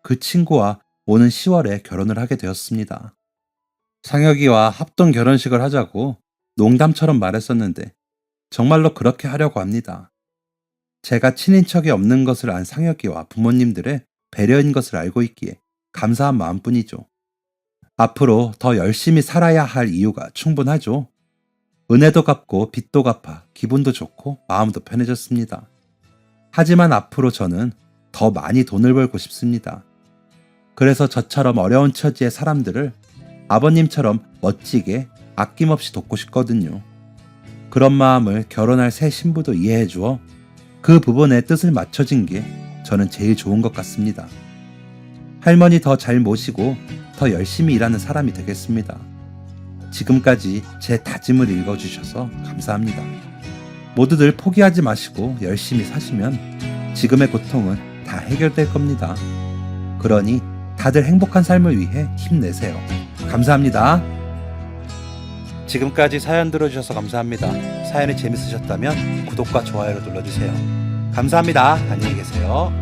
그 친구와 오는 10월에 결혼을 하게 되었습니다. 상혁이와 합동 결혼식을 하자고 농담처럼 말했었는데 정말로 그렇게 하려고 합니다. 제가 친인척이 없는 것을 안 상혁이와 부모님들의 배려인 것을 알고 있기에 감사한 마음뿐이죠. 앞으로 더 열심히 살아야 할 이유가 충분하죠. 은혜도 갚고 빚도 갚아 기분도 좋고 마음도 편해졌습니다. 하지만 앞으로 저는 더 많이 돈을 벌고 싶습니다. 그래서 저처럼 어려운 처지의 사람들을 아버님처럼 멋지게 아낌없이 돕고 싶거든요. 그런 마음을 결혼할 새 신부도 이해해 주어 그 부분에 뜻을 맞춰진 게 저는 제일 좋은 것 같습니다. 할머니 더 잘 모시고 더 열심히 일하는 사람이 되겠습니다. 지금까지 제 다짐을 읽어주셔서 감사합니다. 모두들 포기하지 마시고 열심히 사시면 지금의 고통은 다 해결될 겁니다. 그러니 다들 행복한 삶을 위해 힘내세요. 감사합니다. 지금까지 사연 들어주셔서 감사합니다. 사연이 재밌으셨다면 구독과 좋아요를 눌러주세요. 감사합니다. 안녕히 계세요.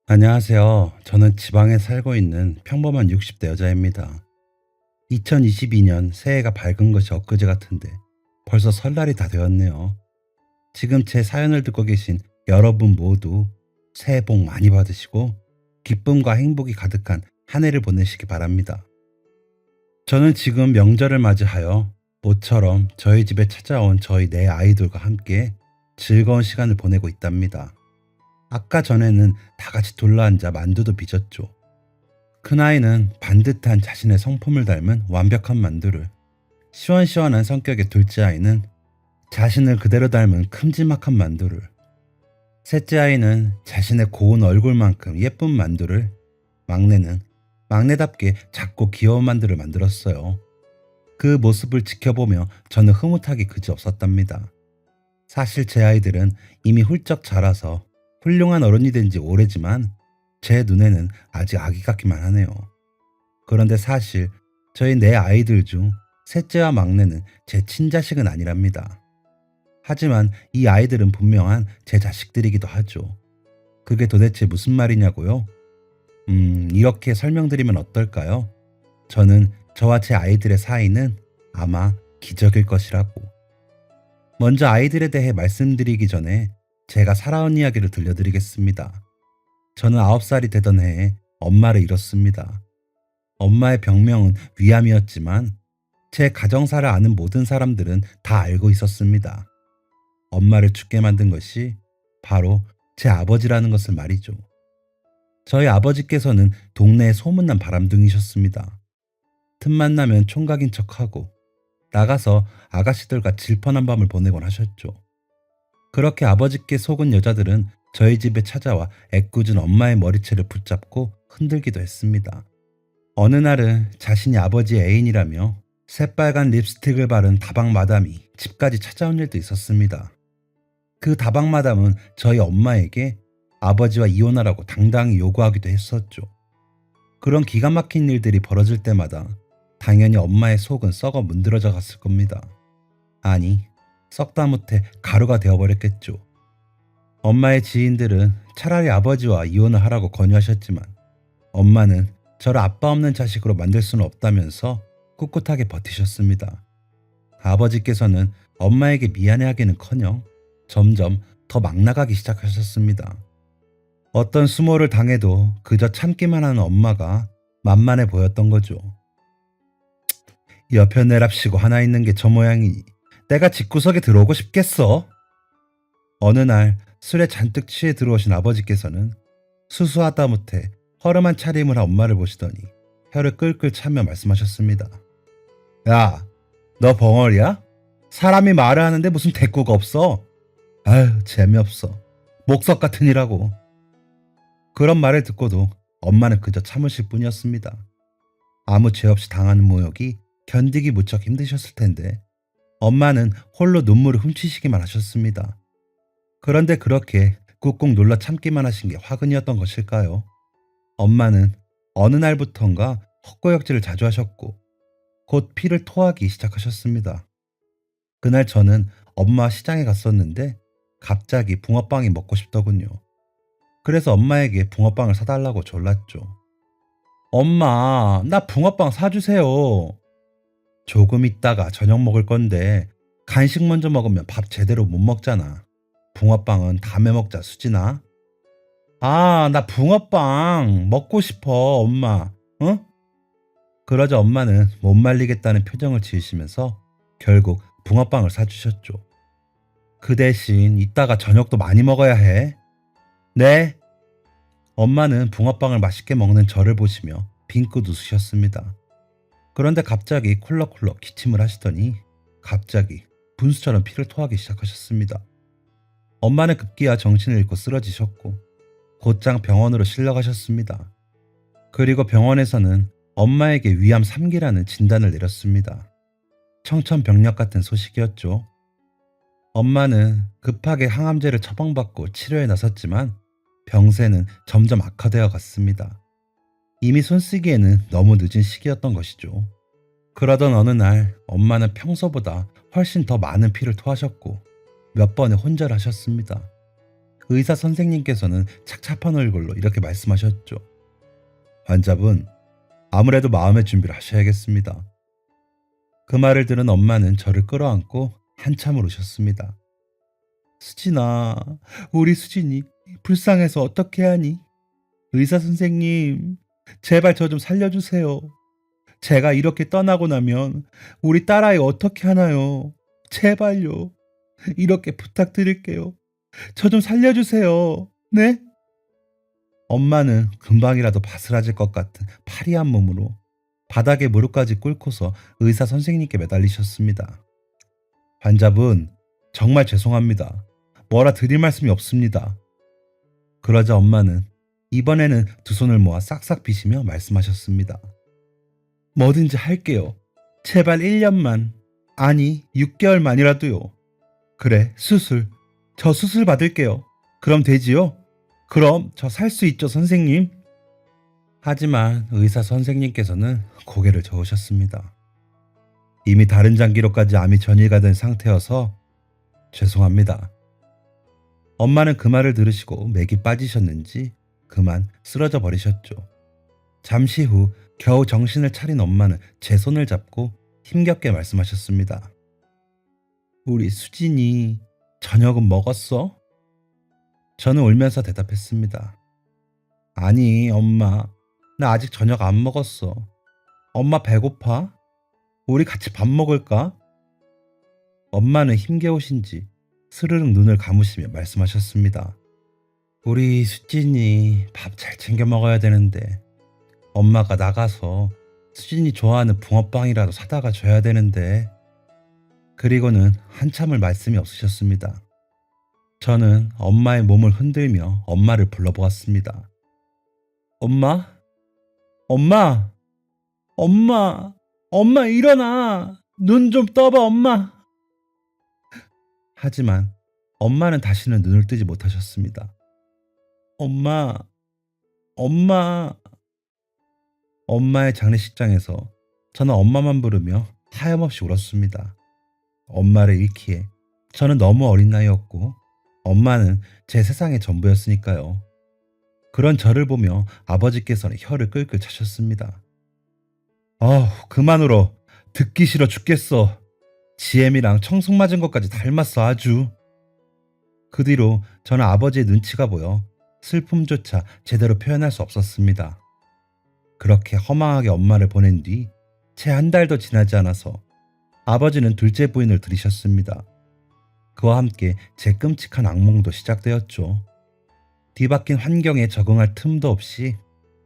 안녕하세요. 저는 지방에 살고 있는 평범한 60대 여자입니다. 2022년 새해가 밝은 것이 엊그제 같은데 벌써 설날이 다 되었네요. 지금 제 사연을 듣고 계신 여러분 모두 새해 복 많이 받으시고 기쁨과 행복이 가득한 한 해를 보내시기 바랍니다. 저는 지금 명절을 맞이하여 모처럼 저희 집에 찾아온 저희 네 아이들과 함께 즐거운 시간을 보내고 있답니다. 아까 전에는 다 같이 둘러앉아 만두도 빚었죠. 큰아이는 반듯한 자신의 성품을 닮은 완벽한 만두를, 시원시원한 성격의 둘째 아이는 자신을 그대로 닮은 큼지막한 만두를, 셋째 아이는 자신의 고운 얼굴만큼 예쁜 만두를, 막내는 막내답게 작고 귀여운 만두를 만들었어요. 그 모습을 지켜보며 저는 흐뭇하기 그지없었답니다. 사실 제 아이들은 이미 훌쩍 자라서 훌륭한 어른이 된 지 오래지만 제 눈에는 아직 아기 같기만 하네요. 그런데 사실 저희 네 아이들 중 셋째와 막내는 제 친자식은 아니랍니다. 하지만 이 아이들은 분명한 제 자식들이기도 하죠. 그게 도대체 무슨 말이냐고요? 이렇게 설명드리면 어떨까요? 저는 저와 제 아이들의 사이는 아마 기적일 것이라고. 먼저 아이들에 대해 말씀드리기 전에 제가 살아온 이야기를 들려드리겠습니다. 저는 9살이 되던 해에 엄마를 잃었습니다. 엄마의 병명은 위암이었지만 제 가정사를 아는 모든 사람들은 다 알고 있었습니다. 엄마를 죽게 만든 것이 바로 제 아버지라는 것을 말이죠. 저희 아버지께서는 동네에 소문난 바람둥이셨습니다. 틈만 나면 총각인 척하고 나가서 아가씨들과 질펀한 밤을 보내곤 하셨죠. 그렇게 아버지께 속은 여자들은 저희 집에 찾아와 애꿎은 엄마의 머리채를 붙잡고 흔들기도 했습니다. 어느 날은 자신이 아버지의 애인이라며 새빨간 립스틱을 바른 다방 마담이 집까지 찾아온 일도 있었습니다. 그 다방 마담은 저희 엄마에게 아버지와 이혼하라고 당당히 요구하기도 했었죠. 그런 기가 막힌 일들이 벌어질 때마다 당연히 엄마의 속은 썩어 문드러져 갔을 겁니다. 아니, 썩다 못해 가루가 되어버렸겠죠. 엄마의 지인들은 차라리 아버지와 이혼을 하라고 권유하셨지만 엄마는 저를 아빠 없는 자식으로 만들 수는 없다면서 꿋꿋하게 버티셨습니다. 아버지께서는 엄마에게 미안해하기는커녕 점점 더 막 나가기 시작하셨습니다. 어떤 수모를 당해도 그저 참기만 하는 엄마가 만만해 보였던 거죠. 여편 내랍시고 하나 있는 게 저 모양이니 내가 집구석에 들어오고 싶겠어? 어느 날 술에 잔뜩 취해 들어오신 아버지께서는 수수하다 못해 허름한 차림을 한 엄마를 보시더니 혀를 끌끌 차며 말씀하셨습니다. 야, 너 벙어리야? 사람이 말을 하는데 무슨 대꾸가 없어? 아유, 재미없어. 목석 같은 이라고. 그런 말을 듣고도 엄마는 그저 참으실 뿐이었습니다. 아무 죄 없이 당하는 모욕이 견디기 무척 힘드셨을 텐데 엄마는 홀로 눈물을 훔치시기만 하셨습니다. 그런데 그렇게 꾹꾹 눌러 참기만 하신 게 화근이었던 것일까요? 엄마는 어느 날부턴가 헛구역질을 자주 하셨고 곧 피를 토하기 시작하셨습니다. 그날 저는 엄마와 시장에 갔었는데 갑자기 붕어빵이 먹고 싶더군요. 그래서 엄마에게 붕어빵을 사달라고 졸랐죠. 엄마, 나 붕어빵 사주세요. 조금 있다가 저녁 먹을 건데 간식 먼저 먹으면 밥 제대로 못 먹잖아. 붕어빵은 다음에 먹자, 수진아. 아, 나 붕어빵 먹고 싶어, 엄마. 응? 그러자 엄마는 못 말리겠다는 표정을 지으시면서 결국 붕어빵을 사주셨죠. 그 대신 이따가 저녁도 많이 먹어야 해. 네. 엄마는 붕어빵을 맛있게 먹는 저를 보시며 빙긋 웃으셨습니다. 그런데 갑자기 콜럭콜럭 기침을 하시더니 갑자기 분수처럼 피를 토하기 시작하셨습니다. 엄마는 급기야 정신을 잃고 쓰러지셨고 곧장 병원으로 실려가셨습니다. 그리고 병원에서는 엄마에게 위암 3기라는 진단을 내렸습니다. 청천벽력 같은 소식이었죠. 엄마는 급하게 항암제를 처방받고 치료에 나섰지만 병세는 점점 악화되어 갔습니다. 이미 손쓰기에는 너무 늦은 시기였던 것이죠. 그러던 어느 날 엄마는 평소보다 훨씬 더 많은 피를 토하셨고 몇 번에 혼절하셨습니다. 의사 선생님께서는 착잡한 얼굴로 이렇게 말씀하셨죠. 환자분, 아무래도 마음의 준비를 하셔야겠습니다. 그 말을 들은 엄마는 저를 끌어안고 한참을 우셨습니다. 수진아, 우리 수진이 불쌍해서 어떻게 하니? 의사 선생님, 제발 저 좀 살려주세요. 제가 이렇게 떠나고 나면 우리 딸아이 어떻게 하나요? 제발요. 이렇게 부탁드릴게요. 저 좀 살려주세요. 네? 엄마는 금방이라도 바스라질 것 같은 파리한 몸으로 바닥에 무릎까지 꿇고서 의사 선생님께 매달리셨습니다. 환자분, 정말 죄송합니다. 뭐라 드릴 말씀이 없습니다. 그러자 엄마는 이번에는 두 손을 모아 싹싹 비시며 말씀하셨습니다. 뭐든지 할게요. 제발 1년만, 아니 6개월만이라도요. 그래, 수술. 저 수술 받을게요. 그럼 되지요? 그럼 저 살 수 있죠, 선생님? 하지만 의사 선생님께서는 고개를 저으셨습니다. 이미 다른 장기로까지 암이 전이가 된 상태여서 죄송합니다. 엄마는 그 말을 들으시고 맥이 빠지셨는지 그만 쓰러져 버리셨죠. 잠시 후 겨우 정신을 차린 엄마는 제 손을 잡고 힘겹게 말씀하셨습니다. 우리 수진이 저녁은 먹었어? 저는 울면서 대답했습니다. 아니, 엄마, 나 아직 저녁 안 먹었어. 엄마 배고파? 우리 같이 밥 먹을까? 엄마는 힘겨우신지 스르륵 눈을 감으시며 말씀하셨습니다. 우리 수진이 밥 잘 챙겨 먹어야 되는데 엄마가 나가서 수진이 좋아하는 붕어빵이라도 사다가 줘야 되는데. 그리고는 한참을 말씀이 없으셨습니다. 저는 엄마의 몸을 흔들며 엄마를 불러보았습니다. 엄마? 엄마? 엄마? 엄마 일어나! 눈 좀 떠봐 엄마! 하지만 엄마는 다시는 눈을 뜨지 못하셨습니다. 엄마, 엄마. 엄마의 장례식장에서 저는 엄마만 부르며 하염없이 울었습니다. 엄마를 잃기에 저는 너무 어린 나이였고 엄마는 제 세상의 전부였으니까요. 그런 저를 보며 아버지께서는 혀를 끌끌 차셨습니다. 아우, 그만 울어. 듣기 싫어 죽겠어. 지엠이랑 청승 맞은 것까지 닮았어 아주. 그 뒤로 저는 아버지의 눈치가 보여 슬픔조차 제대로 표현할 수 없었습니다. 그렇게 허망하게 엄마를 보낸 뒤 채 한 달도 지나지 않아서 아버지는 둘째 부인을 들이셨습니다. 그와 함께 제 끔찍한 악몽도 시작되었죠. 뒤바뀐 환경에 적응할 틈도 없이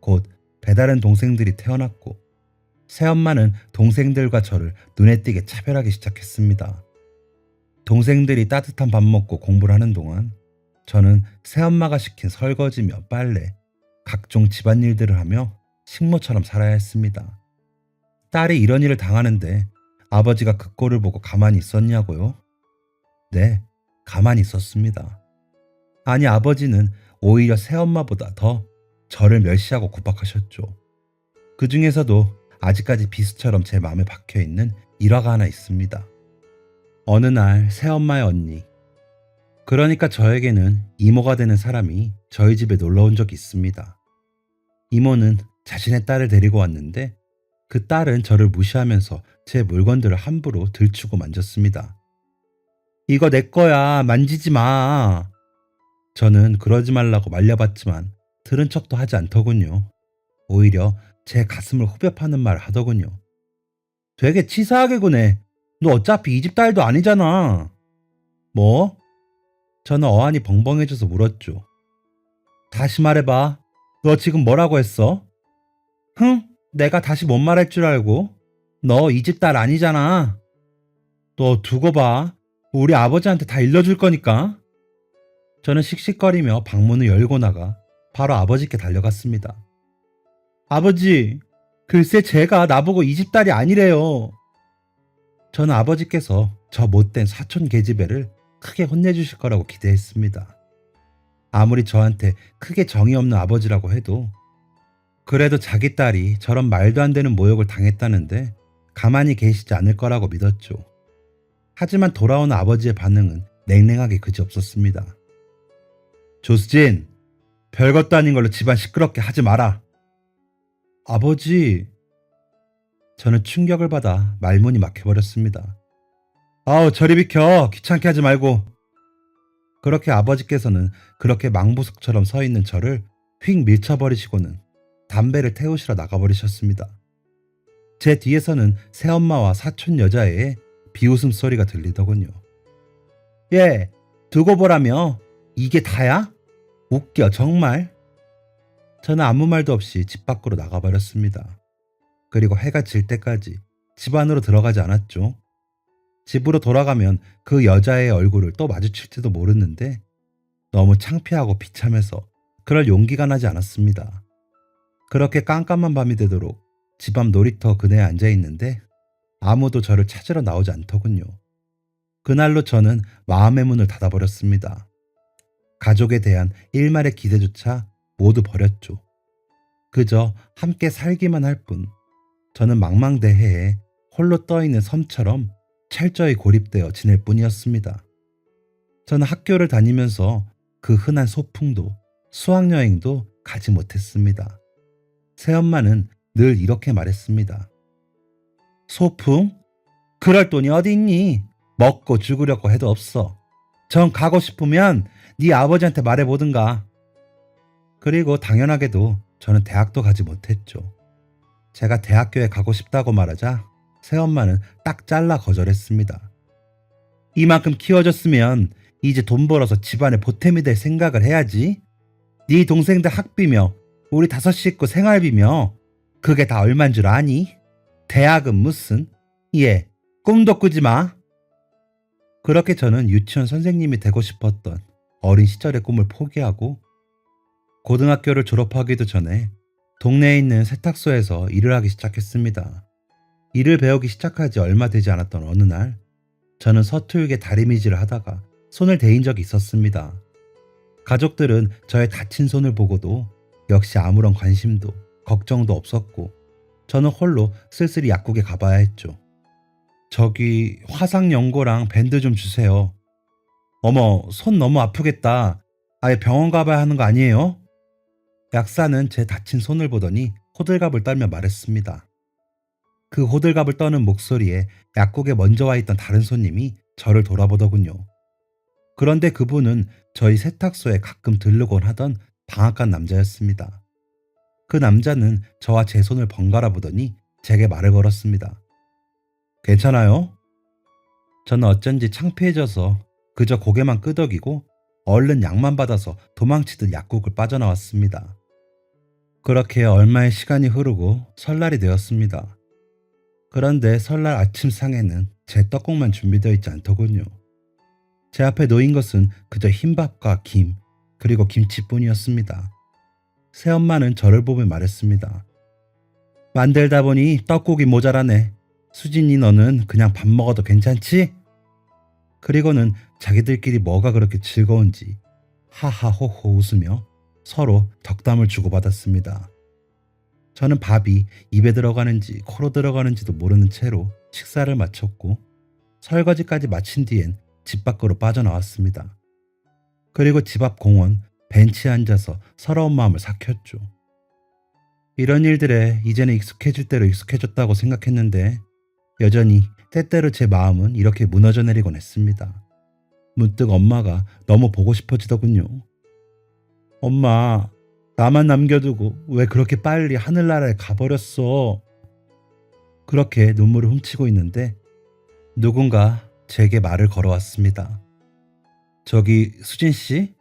곧 배다른 동생들이 태어났고 새엄마는 동생들과 저를 눈에 띄게 차별하기 시작했습니다. 동생들이 따뜻한 밥 먹고 공부를 하는 동안 저는 새엄마가 시킨 설거지며 빨래, 각종 집안일들을 하며 식모처럼 살아야 했습니다. 딸이 이런 일을 당하는데 아버지가 그 꼴을 보고 가만히 있었냐고요? 네, 가만히 있었습니다. 아니, 아버지는 오히려 새엄마보다 더 저를 멸시하고 구박하셨죠. 그 중에서도 아직까지 비수처럼 제 마음에 박혀있는 일화가 하나 있습니다. 어느 날 새엄마의 언니, 그러니까 저에게는 이모가 되는 사람이 저희 집에 놀러 온 적이 있습니다. 이모는 자신의 딸을 데리고 왔는데 그 딸은 저를 무시하면서 제 물건들을 함부로 들추고 만졌습니다. 이거 내 거야. 만지지 마. 저는 그러지 말라고 말려봤지만 들은 척도 하지 않더군요. 오히려 제 가슴을 후벼 파는 말을 하더군요. 되게 치사하게 구네. 너 어차피 이 집 딸도 아니잖아. 뭐? 저는 어안이 벙벙해져서 물었죠. 다시 말해봐. 너 지금 뭐라고 했어? 흥? 내가 다시 뭔 말할 줄 알고? 너 이 집 딸 아니잖아. 너 두고 봐. 우리 아버지한테 다 일러줄 거니까. 저는 씩씩거리며 방문을 열고 나가 바로 아버지께 달려갔습니다. 아버지, 글쎄 제가 나보고 이 집 딸이 아니래요. 저는 아버지께서 저 못된 사촌 계집애를 크게 혼내주실 거라고 기대했습니다. 아무리 저한테 크게 정이 없는 아버지라고 해도 그래도 자기 딸이 저런 말도 안 되는 모욕을 당했다는데 가만히 계시지 않을 거라고 믿었죠. 하지만 돌아온 아버지의 반응은 냉랭하게 그지없었습니다. 조수진, 별것도 아닌 걸로 집안 시끄럽게 하지 마라. 아버지. 저는 충격을 받아 말문이 막혀버렸습니다. 아우, 저리 비켜. 귀찮게 하지 말고. 그렇게 아버지께서는 그렇게 망부석처럼 서 있는 저를 휙 밀쳐버리시고는 담배를 태우시러 나가버리셨습니다. 제 뒤에서는 새엄마와 사촌 여자애의 비웃음 소리가 들리더군요. 예, 두고 보라며. 이게 다야? 웃겨 정말. 저는 아무 말도 없이 집 밖으로 나가버렸습니다. 그리고 해가 질 때까지 집 안으로 들어가지 않았죠. 집으로 돌아가면 그 여자의 얼굴을 또 마주칠지도 모르는데 너무 창피하고 비참해서 그럴 용기가 나지 않았습니다. 그렇게 깜깜한 밤이 되도록 집 앞 놀이터 그네에 앉아있는데 아무도 저를 찾으러 나오지 않더군요. 그날로 저는 마음의 문을 닫아버렸습니다. 가족에 대한 일말의 기대조차 모두 버렸죠. 그저 함께 살기만 할 뿐 저는 망망대해에 홀로 떠있는 섬처럼 철저히 고립되어 지낼 뿐이었습니다. 저는 학교를 다니면서 그 흔한 소풍도 수학여행도 가지 못했습니다. 새엄마는 늘 이렇게 말했습니다. 소풍? 그럴 돈이 어디 있니? 먹고 죽으려고 해도 없어. 정 가고 싶으면 네 아버지한테 말해보든가. 그리고 당연하게도 저는 대학도 가지 못했죠. 제가 대학교에 가고 싶다고 말하자 새엄마는 딱 잘라 거절했습니다. 이만큼 키워줬으면 이제 돈 벌어서 집안에 보탬이 될 생각을 해야지. 네 동생들 학비며 우리 5식구 생활비며 그게 다 얼만 줄 아니? 대학은 무슨? 예, 꿈도 꾸지 마. 그렇게 저는 유치원 선생님이 되고 싶었던 어린 시절의 꿈을 포기하고 고등학교를 졸업하기도 전에 동네에 있는 세탁소에서 일을 하기 시작했습니다. 일을 배우기 시작한 지 얼마 되지 않았던 어느 날 저는 서툴게 다리미질을 하다가 손을 대인 적이 있었습니다. 가족들은 저의 다친 손을 보고도 역시 아무런 관심도 걱정도 없었고 저는 홀로 쓸쓸히 약국에 가봐야 했죠. 저기 화상 연고랑 밴드 좀 주세요. 어머, 손 너무 아프겠다. 아예 병원 가봐야 하는 거 아니에요? 약사는 제 다친 손을 보더니 호들갑을 떨며 말했습니다. 그 호들갑을 떠는 목소리에 약국에 먼저 와 있던 다른 손님이 저를 돌아보더군요. 그런데 그분은 저희 세탁소에 가끔 들르곤 하던 방앗간 남자였습니다. 그 남자는 저와 제 손을 번갈아 보더니 제게 말을 걸었습니다. 괜찮아요? 저는 어쩐지 창피해져서 그저 고개만 끄덕이고 얼른 약만 받아서 도망치듯 약국을 빠져나왔습니다. 그렇게 얼마의 시간이 흐르고 설날이 되었습니다. 그런데 설날 아침 상에는 제 떡국만 준비되어 있지 않더군요. 제 앞에 놓인 것은 그저 흰밥과 김, 그리고 김치뿐이었습니다. 새엄마는 저를 보며 말했습니다. 만들다 보니 떡국이 모자라네. 수진이 너는 그냥 밥 먹어도 괜찮지? 그리고는 자기들끼리 뭐가 그렇게 즐거운지 하하호호 웃으며 서로 덕담을 주고받았습니다. 저는 밥이 입에 들어가는지 코로 들어가는지도 모르는 채로 식사를 마쳤고 설거지까지 마친 뒤엔 집 밖으로 빠져나왔습니다. 그리고 집 앞 공원 벤치에 앉아서 서러운 마음을 삭혔죠. 이런 일들에 이제는 익숙해질 대로 익숙해졌다고 생각했는데 여전히 때때로 제 마음은 이렇게 무너져 내리곤 했습니다. 문득 엄마가 너무 보고 싶어지더군요. 엄마, 나만 남겨두고 왜 그렇게 빨리 하늘나라에 가버렸어? 그렇게 눈물을 훔치고 있는데 누군가 제게 말을 걸어왔습니다. 저기 수진 씨?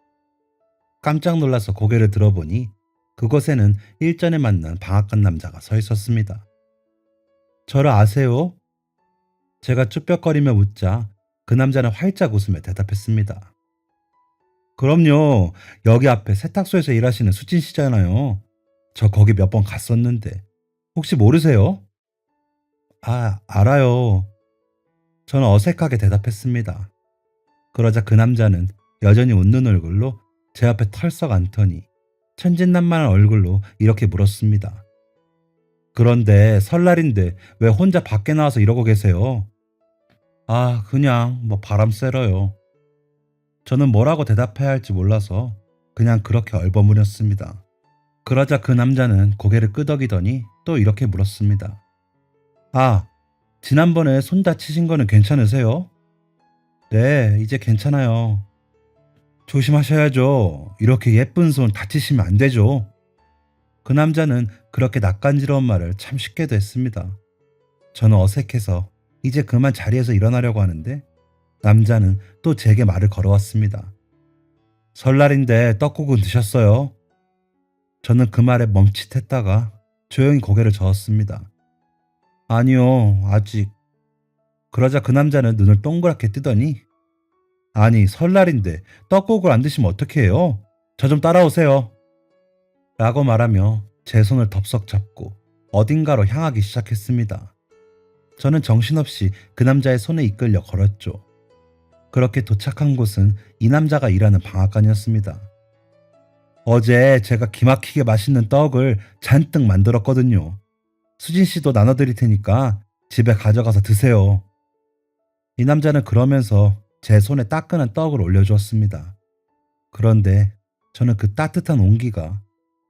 깜짝 놀라서 고개를 들어보니 그곳에는 일전에 만난 방앗간 남자가 서 있었습니다. 저를 아세요? 제가 쭈뼛거리며 묻자 그 남자는 활짝 웃으며 대답했습니다. 그럼요. 여기 앞에 세탁소에서 일하시는 수진 씨잖아요. 저 거기 몇 번 갔었는데 혹시 모르세요? 아, 알아요. 저는 어색하게 대답했습니다. 그러자 그 남자는 여전히 웃는 얼굴로 제 앞에 털썩 앉더니 천진난만한 얼굴로 이렇게 물었습니다. 그런데 설날인데 왜 혼자 밖에 나와서 이러고 계세요? 아, 그냥 뭐 바람 쐬러요. 저는 뭐라고 대답해야 할지 몰라서 그냥 그렇게 얼버무렸습니다. 그러자 그 남자는 고개를 끄덕이더니 또 이렇게 물었습니다. 아, 지난번에 손 다치신 거는 괜찮으세요? 네, 이제 괜찮아요. 조심하셔야죠. 이렇게 예쁜 손 다치시면 안 되죠. 그 남자는 그렇게 낯간지러운 말을 참 쉽게도 했습니다. 저는 어색해서 이제 그만 자리에서 일어나려고 하는데 남자는 또 제게 말을 걸어왔습니다. 설날인데 떡국은 드셨어요? 저는 그 말에 멈칫했다가 조용히 고개를 저었습니다. 아니요, 아직. 그러자 그 남자는 눈을 동그랗게 뜨더니 아니, 설날인데 떡국을 안 드시면 어떻게 해요? 저 좀 따라오세요. 라고 말하며 제 손을 덥석 잡고 어딘가로 향하기 시작했습니다. 저는 정신없이 그 남자의 손에 이끌려 걸었죠. 그렇게 도착한 곳은 이 남자가 일하는 방앗간이었습니다. 어제 제가 기막히게 맛있는 떡을 잔뜩 만들었거든요. 수진 씨도 나눠드릴 테니까 집에 가져가서 드세요. 이 남자는 그러면서 제 손에 따끈한 떡을 올려주었습니다. 그런데 저는 그 따뜻한 온기가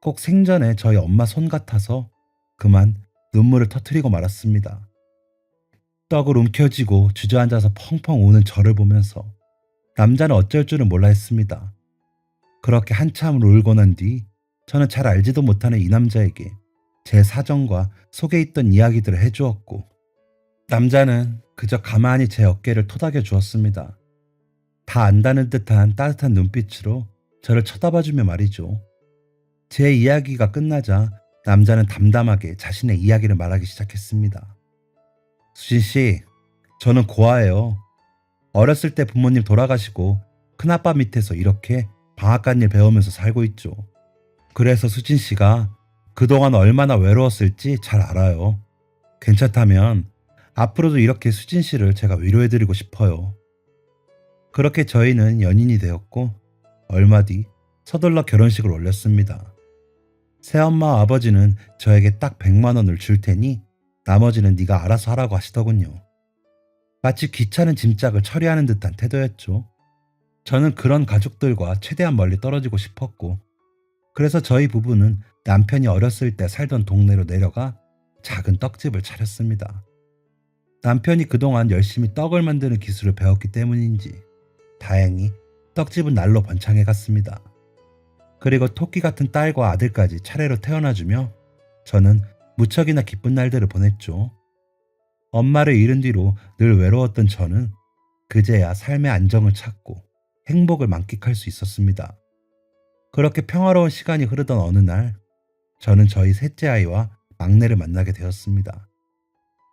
꼭 생전에 저희 엄마 손 같아서 그만 눈물을 터뜨리고 말았습니다. 떡을 움켜쥐고 주저앉아서 펑펑 우는 저를 보면서 남자는 어쩔 줄은 몰라 했습니다. 그렇게 한참을 울고 난 뒤 저는 잘 알지도 못하는 이 남자에게 제 사정과 속에 있던 이야기들을 해주었고, 남자는 그저 가만히 제 어깨를 토닥여 주었습니다. 다 안다는 듯한 따뜻한 눈빛으로 저를 쳐다봐주며 말이죠. 제 이야기가 끝나자 남자는 담담하게 자신의 이야기를 말하기 시작했습니다. 수진 씨, 저는 고아예요. 어렸을 때 부모님 돌아가시고 큰아빠 밑에서 이렇게 방앗간 일 배우면서 살고 있죠. 그래서 수진 씨가 그동안 얼마나 외로웠을지 잘 알아요. 괜찮다면 앞으로도 이렇게 수진 씨를 제가 위로해드리고 싶어요. 그렇게 저희는 연인이 되었고 얼마 뒤 서둘러 결혼식을 올렸습니다. 새엄마와 아버지는 저에게 딱 100만 원을 줄 테니 나머지는 네가 알아서 하라고 하시더군요. 마치 귀찮은 짐짝을 처리하는 듯한 태도였죠. 저는 그런 가족들과 최대한 멀리 떨어지고 싶었고, 그래서 저희 부부는 남편이 어렸을 때 살던 동네로 내려가 작은 떡집을 차렸습니다. 남편이 그동안 열심히 떡을 만드는 기술을 배웠기 때문인지 다행히 떡집은 날로 번창해 갔습니다. 그리고 토끼 같은 딸과 아들까지 차례로 태어나주며 저는 무척이나 기쁜 날들을 보냈죠. 엄마를 잃은 뒤로 늘 외로웠던 저는 그제야 삶의 안정을 찾고 행복을 만끽할 수 있었습니다. 그렇게 평화로운 시간이 흐르던 어느 날 저는 저희 셋째 아이와 막내를 만나게 되었습니다.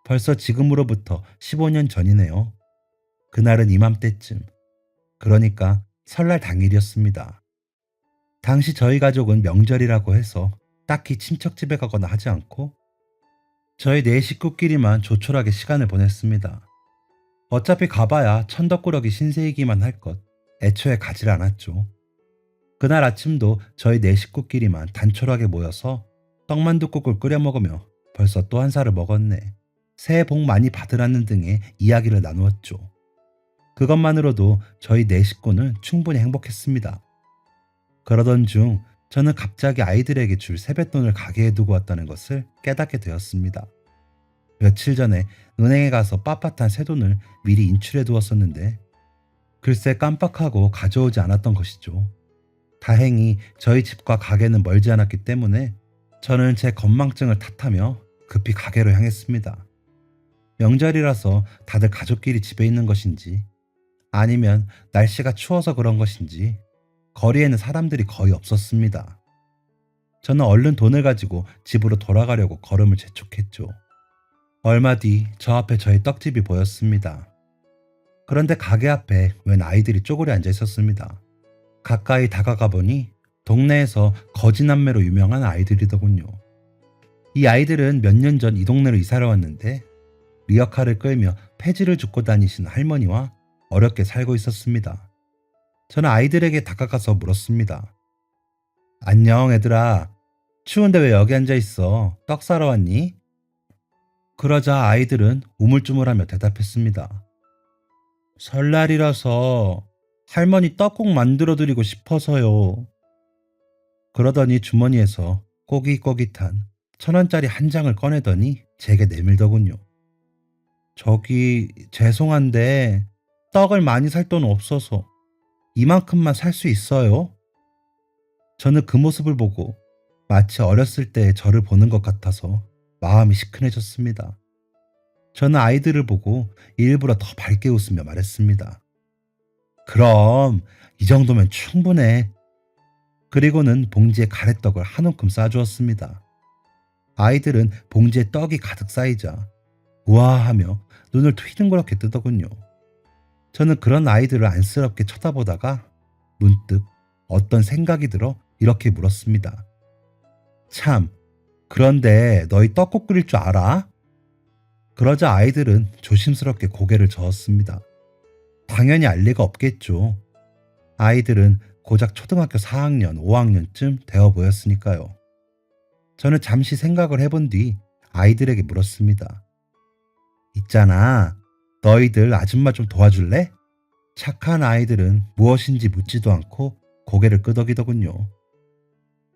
벌써 지금으로부터 15년 전이네요. 그날은 이맘때쯤, 그러니까 설날 당일이었습니다. 당시 저희 가족은 명절이라고 해서 딱히 친척집에 가거나 하지 않고 저희 네 식구끼리만 조촐하게 시간을 보냈습니다. 어차피 가봐야 천덕꾸러기 신세이기만 할 것 애초에 가질 않았죠. 그날 아침도 저희 네 식구끼리만 단촐하게 모여서 떡만둣국을 끓여 먹으며 벌써 또 한 살을 먹었네, 새해 복 많이 받으라는 등의 이야기를 나누었죠. 그것만으로도 저희 네 식구는 충분히 행복했습니다. 그러던 중 저는 갑자기 아이들에게 줄 세뱃돈을 가게에 두고 왔다는 것을 깨닫게 되었습니다. 며칠 전에 은행에 가서 빳빳한 새돈을 미리 인출해 두었었는데 글쎄 깜빡하고 가져오지 않았던 것이죠. 다행히 저희 집과 가게는 멀지 않았기 때문에 저는 제 건망증을 탓하며 급히 가게로 향했습니다. 명절이라서 다들 가족끼리 집에 있는 것인지 아니면 날씨가 추워서 그런 것인지 거리에는 사람들이 거의 없었습니다. 저는 얼른 돈을 가지고 집으로 돌아가려고 걸음을 재촉했죠. 얼마 뒤 저 앞에 저희 떡집이 보였습니다. 그런데 가게 앞에 웬 아이들이 쪼그려 앉아 있었습니다. 가까이 다가가 보니 동네에서 거지남매로 유명한 아이들이더군요. 이 아이들은 몇 년 전 이 동네로 이사를 왔는데 리어카를 끌며 폐지를 줍고 다니시는 할머니와 어렵게 살고 있었습니다. 저는 아이들에게 다가가서 물었습니다. 안녕 애들아, 추운데 왜 여기 앉아 있어? 떡 사러 왔니? 그러자 아이들은 우물쭈물하며 대답했습니다. 설날이라서 할머니 떡국 만들어 드리고 싶어서요. 그러더니 주머니에서 꼬깃꼬깃한 1,000원짜리 한 장을 꺼내더니 제게 내밀더군요. 저기 죄송한데 떡을 많이 살 돈 없어서 이만큼만 살 수 있어요? 저는 그 모습을 보고 마치 어렸을 때 저를 보는 것 같아서 마음이 시큰해졌습니다. 저는 아이들을 보고 일부러 더 밝게 웃으며 말했습니다. 그럼 이 정도면 충분해. 그리고는 봉지에 가래떡을 한 움큼 싸주었습니다. 아이들은 봉지에 떡이 가득 쌓이자 우아하며 눈을 휘둥그렇게 뜨더군요. 저는 그런 아이들을 안쓰럽게 쳐다보다가 문득 어떤 생각이 들어 이렇게 물었습니다. 참, 그런데 너희 떡국 끓일 줄 알아? 그러자 아이들은 조심스럽게 고개를 저었습니다. 당연히 알 리가 없겠죠. 아이들은 고작 초등학교 4학년, 5학년쯤 되어 보였으니까요. 저는 잠시 생각을 해본 뒤 아이들에게 물었습니다. 있잖아, 너희들 아줌마 좀 도와줄래? 착한 아이들은 무엇인지 묻지도 않고 고개를 끄덕이더군요.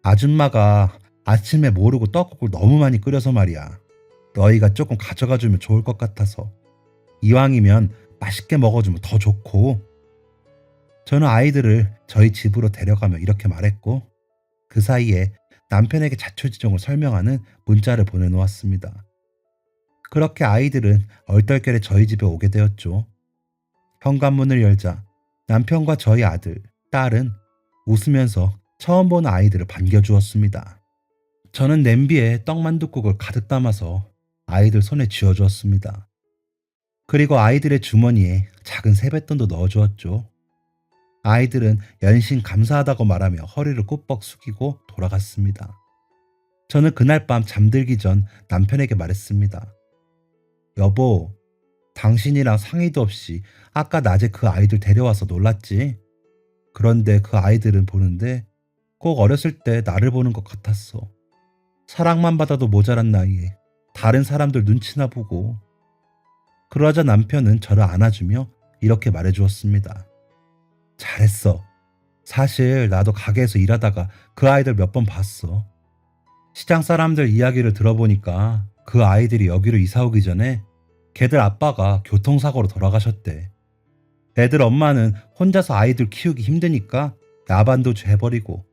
아줌마가 아침에 모르고 떡국을 너무 많이 끓여서 말이야. 너희가 조금 가져가주면 좋을 것 같아서. 이왕이면 맛있게 먹어주면 더 좋고. 저는 아이들을 저희 집으로 데려가며 이렇게 말했고 그 사이에 남편에게 자초지종을 설명하는 문자를 보내놓았습니다. 그렇게 아이들은 얼떨결에 저희 집에 오게 되었죠. 현관문을 열자 남편과 저희 아들, 딸은 웃으면서 처음 보는 아이들을 반겨주었습니다. 저는 냄비에 떡만둣국을 가득 담아서 아이들 손에 쥐어주었습니다. 그리고 아이들의 주머니에 작은 세뱃돈도 넣어주었죠. 아이들은 연신 감사하다고 말하며 허리를 꾹뻑 숙이고 돌아갔습니다. 저는 그날 밤 잠들기 전 남편에게 말했습니다. 여보, 당신이랑 상의도 없이 아까 낮에 그 아이들 데려와서 놀랐지? 그런데 그 아이들은 보는데 꼭 어렸을 때 나를 보는 것 같았어. 사랑만 받아도 모자란 나이에 다른 사람들 눈치나 보고. 그러자 남편은 저를 안아주며 이렇게 말해주었습니다. 잘했어. 사실 나도 가게에서 일하다가 그 아이들 몇 번 봤어. 시장 사람들 이야기를 들어보니까 그 아이들이 여기로 이사 오기 전에 걔들 아빠가 교통사고로 돌아가셨대. 애들 엄마는 혼자서 아이들 키우기 힘드니까 야반도주 해버리고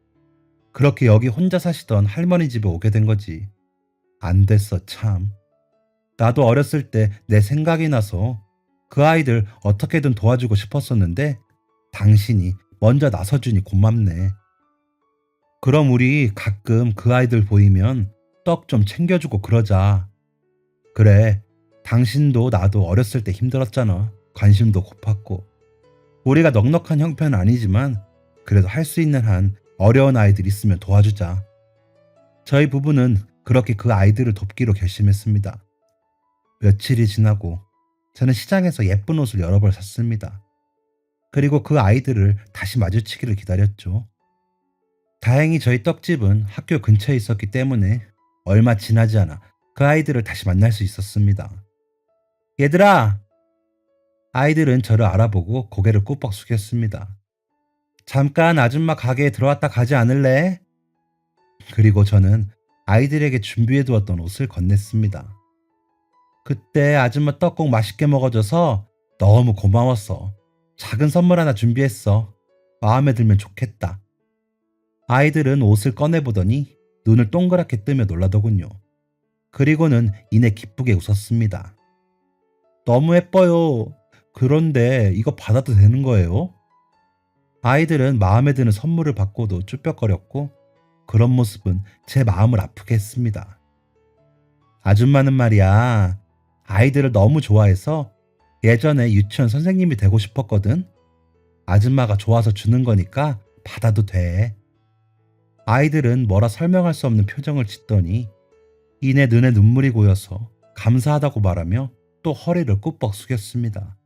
그렇게 여기 혼자 사시던 할머니 집에 오게 된 거지. 안 됐어 참. 나도 어렸을 때 내 생각이 나서 그 아이들 어떻게든 도와주고 싶었었는데 당신이 먼저 나서주니 고맙네. 그럼 우리 가끔 그 아이들 보이면 떡 좀 챙겨주고 그러자. 그래, 당신도 나도 어렸을 때 힘들었잖아. 관심도 고팠고. 우리가 넉넉한 형편은 아니지만 그래도 할 수 있는 한 어려운 아이들 있으면 도와주자. 저희 부부는 그렇게 그 아이들을 돕기로 결심했습니다. 며칠이 지나고 저는 시장에서 예쁜 옷을 여러 벌 샀습니다. 그리고 그 아이들을 다시 마주치기를 기다렸죠. 다행히 저희 떡집은 학교 근처에 있었기 때문에 얼마 지나지 않아 그 아이들을 다시 만날 수 있었습니다. 얘들아! 아이들은 저를 알아보고 고개를 꾹뻑 숙였습니다. 잠깐 아줌마 가게에 들어왔다 가지 않을래? 그리고 저는 아이들에게 준비해두었던 옷을 건넸습니다. 그때 아줌마 떡국 맛있게 먹어줘서 너무 고마웠어. 작은 선물 하나 준비했어. 마음에 들면 좋겠다. 아이들은 옷을 꺼내보더니 눈을 동그랗게 뜨며 놀라더군요. 그리고는 이내 기쁘게 웃었습니다. 너무 예뻐요. 그런데 이거 받아도 되는 거예요? 아이들은 마음에 드는 선물을 받고도 쭈뼛거렸고 그런 모습은 제 마음을 아프게 했습니다. 아줌마는 말이야. 아이들을 너무 좋아해서 예전에 유치원 선생님이 되고 싶었거든. 아줌마가 좋아서 주는 거니까 받아도 돼. 아이들은 뭐라 설명할 수 없는 표정을 짓더니 이내 눈에 눈물이 고여서 감사하다고 말하며 또 허리를 꾹뻑 숙였습니다.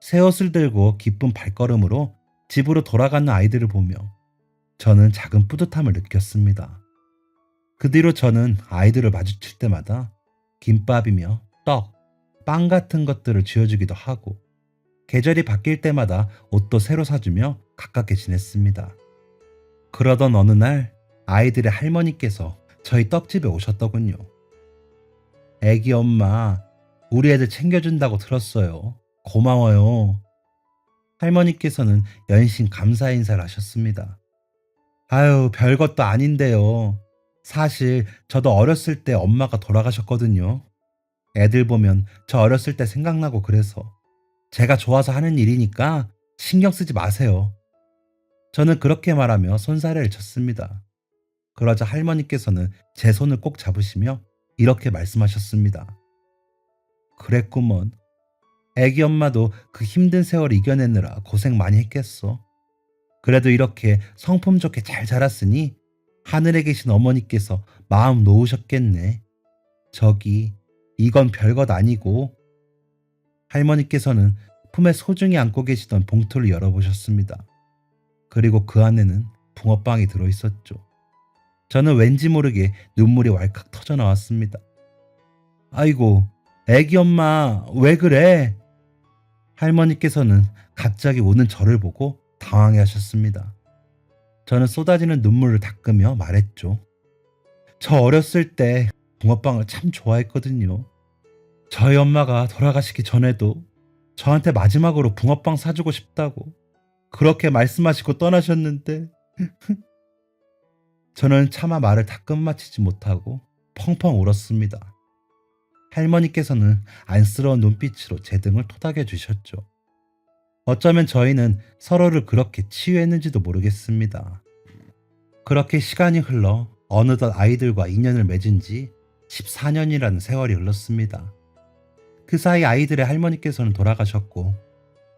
새 옷을 들고 기쁜 발걸음으로 집으로 돌아가는 아이들을 보며 저는 작은 뿌듯함을 느꼈습니다. 그 뒤로 저는 아이들을 마주칠 때마다 김밥이며 떡, 빵 같은 것들을 쥐어주기도 하고 계절이 바뀔 때마다 옷도 새로 사주며 가깝게 지냈습니다. 그러던 어느 날 아이들의 할머니께서 저희 떡집에 오셨더군요. 애기 엄마, 우리 애들 챙겨준다고 들었어요. 고마워요. 할머니께서는 연신 감사 인사를 하셨습니다. 아유, 별것도 아닌데요. 사실 저도 어렸을 때 엄마가 돌아가셨거든요. 애들 보면 저 어렸을 때 생각나고 그래서 제가 좋아서 하는 일이니까 신경 쓰지 마세요. 저는 그렇게 말하며 손사래를 쳤습니다. 그러자 할머니께서는 제 손을 꼭 잡으시며 이렇게 말씀하셨습니다. 그랬구먼. 애기 엄마도 그 힘든 세월 이겨내느라 고생 많이 했겠어. 그래도 이렇게 성품 좋게 잘 자랐으니 하늘에 계신 어머니께서 마음 놓으셨겠네. 저기 이건 별것 아니고. 할머니께서는 품에 소중히 안고 계시던 봉투를 열어보셨습니다. 그리고 그 안에는 붕어빵이 들어있었죠. 저는 왠지 모르게 눈물이 왈칵 터져 나왔습니다. 아이고, 애기 엄마 왜 그래? 할머니께서는 갑자기 우는 저를 보고 당황해 하셨습니다. 저는 쏟아지는 눈물을 닦으며 말했죠. 저 어렸을 때 붕어빵을 참 좋아했거든요. 저희 엄마가 돌아가시기 전에도 저한테 마지막으로 붕어빵 사주고 싶다고 그렇게 말씀하시고 떠나셨는데 저는 차마 말을 다 끝마치지 못하고 펑펑 울었습니다. 할머니께서는 안쓰러운 눈빛으로 제 등을 토닥여 주셨죠. 어쩌면 저희는 서로를 그렇게 치유했는지도 모르겠습니다. 그렇게 시간이 흘러 어느덧 아이들과 인연을 맺은 지 14년이라는 세월이 흘렀습니다. 그 사이 아이들의 할머니께서는 돌아가셨고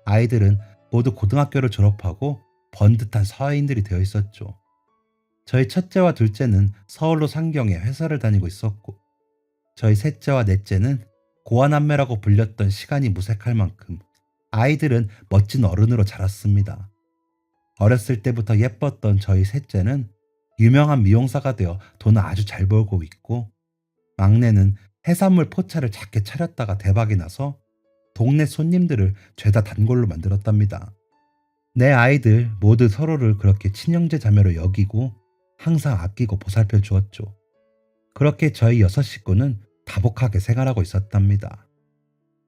아이들은 모두 고등학교를 졸업하고 번듯한 사회인들이 되어 있었죠. 저희 첫째와 둘째는 서울로 상경해 회사를 다니고 있었고 저희 셋째와 넷째는 고아남매라고 불렸던 시간이 무색할 만큼 아이들은 멋진 어른으로 자랐습니다. 어렸을 때부터 예뻤던 저희 셋째는 유명한 미용사가 되어 돈을 아주 잘 벌고 있고 막내는 해산물 포차를 작게 차렸다가 대박이 나서 동네 손님들을 죄다 단골로 만들었답니다. 내 아이들 모두 서로를 그렇게 친형제 자매로 여기고 항상 아끼고 보살펴 주었죠. 그렇게 저희 6식구는 다복하게 생활하고 있었답니다.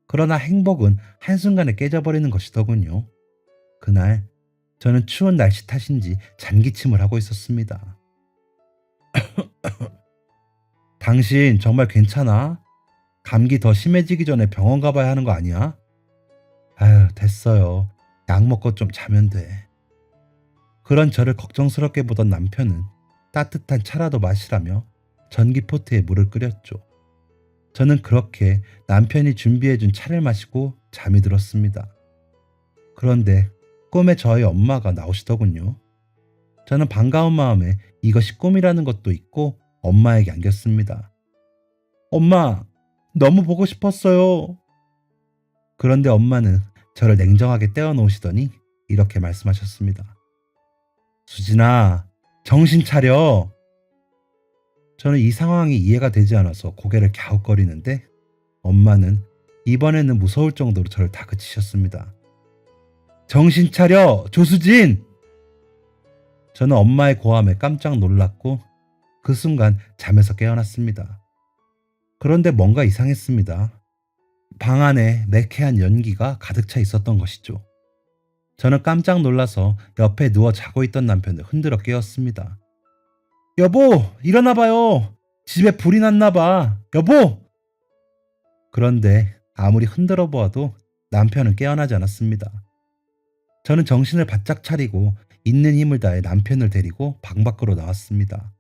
그러나 행복은 한순간에 깨져버리는 것이더군요. 그날 저는 추운 날씨 탓인지 잔기침을 하고 있었습니다. 당신 정말 괜찮아? 감기 더 심해지기 전에 병원 가봐야 하는 거 아니야? 아유, 됐어요. 약 먹고 좀 자면 돼. 그런 저를 걱정스럽게 보던 남편은 따뜻한 차라도 마시라며 전기포트에 물을 끓였죠. 저는 그렇게 남편이 준비해준 차를 마시고 잠이 들었습니다. 그런데 꿈에 저희 엄마가 나오시더군요. 저는 반가운 마음에 이것이 꿈이라는 것도 있고 엄마에게 안겼습니다. 엄마, 너무 보고 싶었어요. 그런데 엄마는 저를 냉정하게 떼어놓으시더니 이렇게 말씀하셨습니다. 수진아, 정신 차려. 저는 이 상황이 이해가 되지 않아서 고개를 갸웃거리는데 엄마는 이번에는 무서울 정도로 저를 다그치셨습니다. 정신 차려, 조수진! 저는 엄마의 고함에 깜짝 놀랐고 그 순간 잠에서 깨어났습니다. 그런데 뭔가 이상했습니다. 방 안에 매캐한 연기가 가득 차 있었던 것이죠. 저는 깜짝 놀라서 옆에 누워 자고 있던 남편을 흔들어 깨웠습니다. 여보, 일어나봐요. 집에 불이 났나봐. 여보! 그런데 아무리 흔들어 보아도 남편은 깨어나지 않았습니다. 저는 정신을 바짝 차리고 있는 힘을 다해 남편을 데리고 방 밖으로 나왔습니다.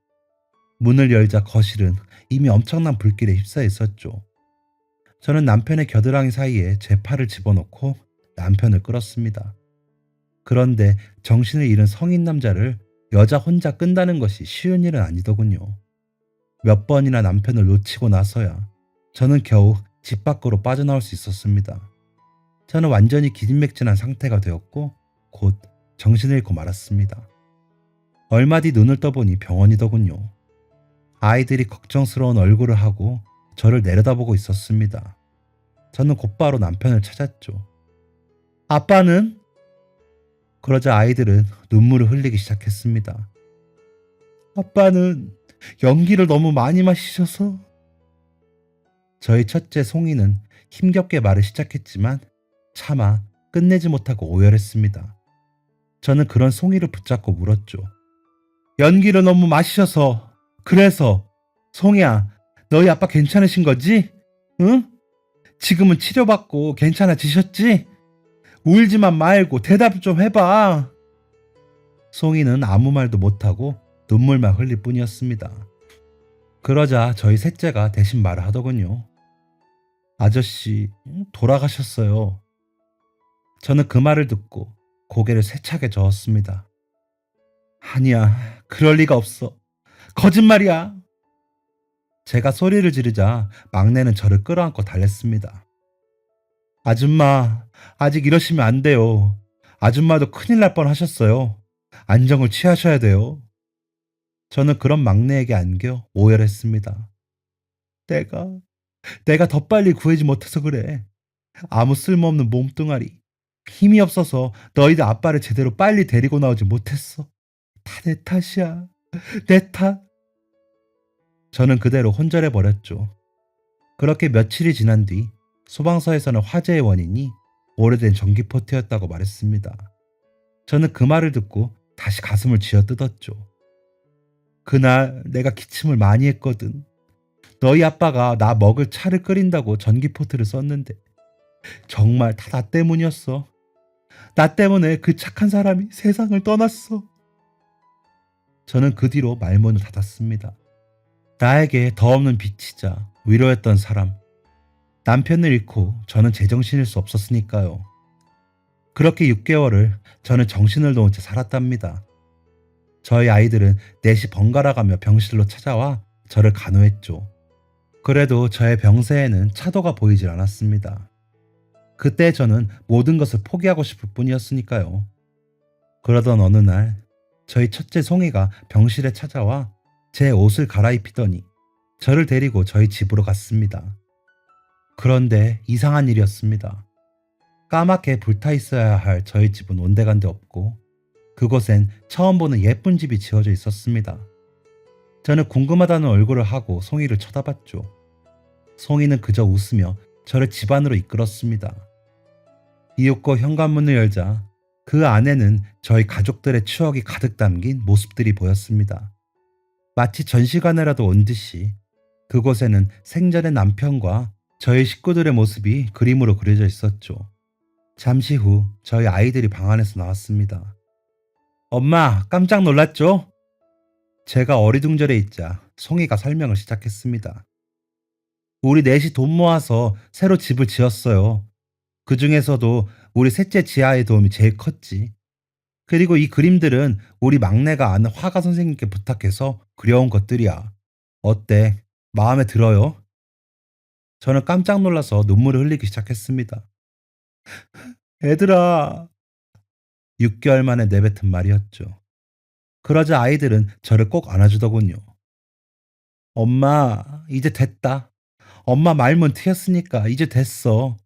문을 열자 거실은 이미 엄청난 불길에 휩싸여 있었죠. 저는 남편의 겨드랑이 사이에 제 팔을 집어넣고 남편을 끌었습니다. 그런데 정신을 잃은 성인 남자를 여자 혼자 끈다는 것이 쉬운 일은 아니더군요. 몇 번이나 남편을 놓치고 나서야 저는 겨우 집 밖으로 빠져나올 수 있었습니다. 저는 완전히 기진맥진한 상태가 되었고 곧 정신을 잃고 말았습니다. 얼마 뒤 눈을 떠보니 병원이더군요. 아이들이 걱정스러운 얼굴을 하고 저를 내려다보고 있었습니다. 저는 곧바로 남편을 찾았죠. 아빠는? 그러자 아이들은 눈물을 흘리기 시작했습니다. 아빠는 연기를 너무 많이 마시셔서. 저희 첫째 송이는 힘겹게 말을 시작했지만 차마 끝내지 못하고 오열했습니다. 저는 그런 송이를 붙잡고 물었죠. 연기를 너무 마시셔서. 그래서 송이야, 너희 아빠 괜찮으신 거지? 응? 지금은 치료받고 괜찮아지셨지? 울지만 말고 대답 좀 해봐. 송이는 아무 말도 못하고 눈물만 흘릴 뿐이었습니다. 그러자 저희 셋째가 대신 말을 하더군요. 아저씨, 돌아가셨어요. 저는 그 말을 듣고 고개를 세차게 저었습니다. 아니야, 그럴 리가 없어. 거짓말이야. 제가 소리를 지르자 막내는 저를 끌어안고 달랬습니다. 아줌마, 아직 이러시면 안 돼요. 아줌마도 큰일 날 뻔하셨어요. 안정을 취하셔야 돼요. 저는 그런 막내에게 안겨 오열했습니다. 내가 더 빨리 구하지 못해서 그래. 아무 쓸모없는 몸뚱아리. 힘이 없어서 너희들 아빠를 제대로 빨리 데리고 나오지 못했어. 다 내 탓이야. 내 탓. 저는 그대로 혼절해버렸죠. 그렇게 며칠이 지난 뒤 소방서에서는 화재의 원인이 오래된 전기포트였다고 말했습니다. 저는 그 말을 듣고 다시 가슴을 쥐어뜯었죠. 그날 내가 기침을 많이 했거든. 너희 아빠가 나 먹을 차를 끓인다고 전기포트를 썼는데 정말 다 나 때문이었어. 나 때문에 그 착한 사람이 세상을 떠났어. 저는 그 뒤로 말문을 닫았습니다. 나에게 더 없는 빛이자 위로였던 사람. 남편을 잃고 저는 제정신일 수 없었으니까요. 그렇게 6개월을 저는 정신을 놓은 채 살았답니다. 저희 아이들은 넷이 번갈아가며 병실로 찾아와 저를 간호했죠. 그래도 저의 병세에는 차도가 보이질 않았습니다. 그때 저는 모든 것을 포기하고 싶을 뿐이었으니까요. 그러던 어느 날 저희 첫째 송이가 병실에 찾아와 제 옷을 갈아입히더니 저를 데리고 저희 집으로 갔습니다. 그런데 이상한 일이었습니다. 까맣게 불타 있어야 할 저희 집은 온데간데 없고 그곳엔 처음 보는 예쁜 집이 지어져 있었습니다. 저는 궁금하다는 얼굴을 하고 송이를 쳐다봤죠. 송이는 그저 웃으며 저를 집 안으로 이끌었습니다. 이윽고 현관문을 열자 그 안에는 저희 가족들의 추억이 가득 담긴 모습들이 보였습니다. 마치 전시관에라도 온 듯이 그곳에는 생전의 남편과 저희 식구들의 모습이 그림으로 그려져 있었죠. 잠시 후 저희 아이들이 방 안에서 나왔습니다. 엄마, 깜짝 놀랐죠? 제가 어리둥절해 있자 송이가 설명을 시작했습니다. 우리 넷이 돈 모아서 새로 집을 지었어요. 그 중에서도 우리 셋째 지아의 도움이 제일 컸지. 그리고 이 그림들은 우리 막내가 아는 화가 선생님께 부탁해서 그려온 것들이야. 어때? 마음에 들어요? 저는 깜짝 놀라서 눈물을 흘리기 시작했습니다. 애들아. 6개월 만에 내뱉은 말이었죠. 그러자 아이들은 저를 꼭 안아주더군요. 엄마, 이제 됐다. 엄마 말문 트였으니까 이제 됐어.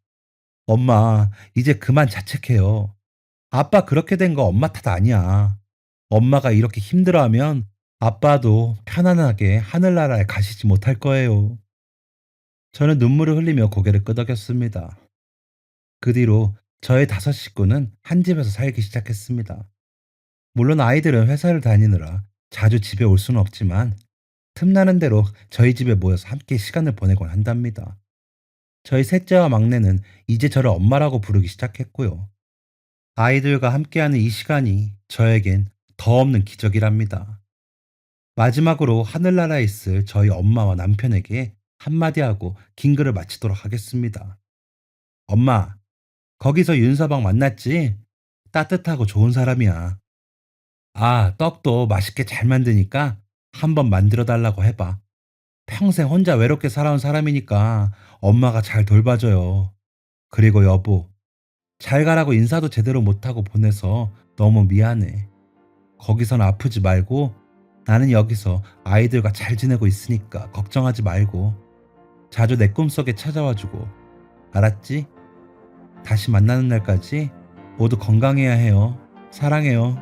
엄마, 이제 그만 자책해요. 아빠 그렇게 된 거 엄마 탓 아니야. 엄마가 이렇게 힘들어하면 아빠도 편안하게 하늘나라에 가시지 못할 거예요. 저는 눈물을 흘리며 고개를 끄덕였습니다. 그 뒤로 저의 5식구는 한 집에서 살기 시작했습니다. 물론 아이들은 회사를 다니느라 자주 집에 올 수는 없지만 틈나는 대로 저희 집에 모여서 함께 시간을 보내곤 한답니다. 저희 셋째와 막내는 이제 저를 엄마라고 부르기 시작했고요. 아이들과 함께하는 이 시간이 저에겐 더 없는 기적이랍니다. 마지막으로 하늘나라에 있을 저희 엄마와 남편에게 한마디 하고 긴 글을 마치도록 하겠습니다. 엄마, 거기서 윤서방 만났지? 따뜻하고 좋은 사람이야. 아, 떡도 맛있게 잘 만드니까 한번 만들어 달라고 해봐. 평생 혼자 외롭게 살아온 사람이니까 엄마가 잘 돌봐줘요. 그리고 여보, 잘 가라고 인사도 제대로 못하고 보내서 너무 미안해. 거기선 아프지 말고 나는 여기서 아이들과 잘 지내고 있으니까 걱정하지 말고 자주 내 꿈속에 찾아와주고 알았지? 다시 만나는 날까지 모두 건강해야 해요. 사랑해요.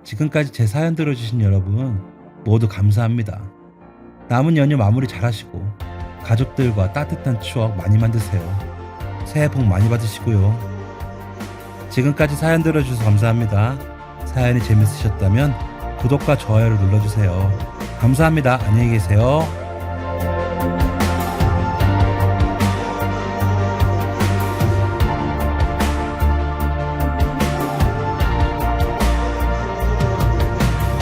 지금까지 제 사연 들어주신 여러분 모두 감사합니다. 남은 연휴 마무리 잘하시고 가족들과 따뜻한 추억 많이 만드세요. 새해 복 많이 받으시고요. 지금까지 사연 들어주셔서 감사합니다. 사연이 재밌으셨다면 구독과 좋아요를 눌러주세요. 감사합니다. 안녕히 계세요.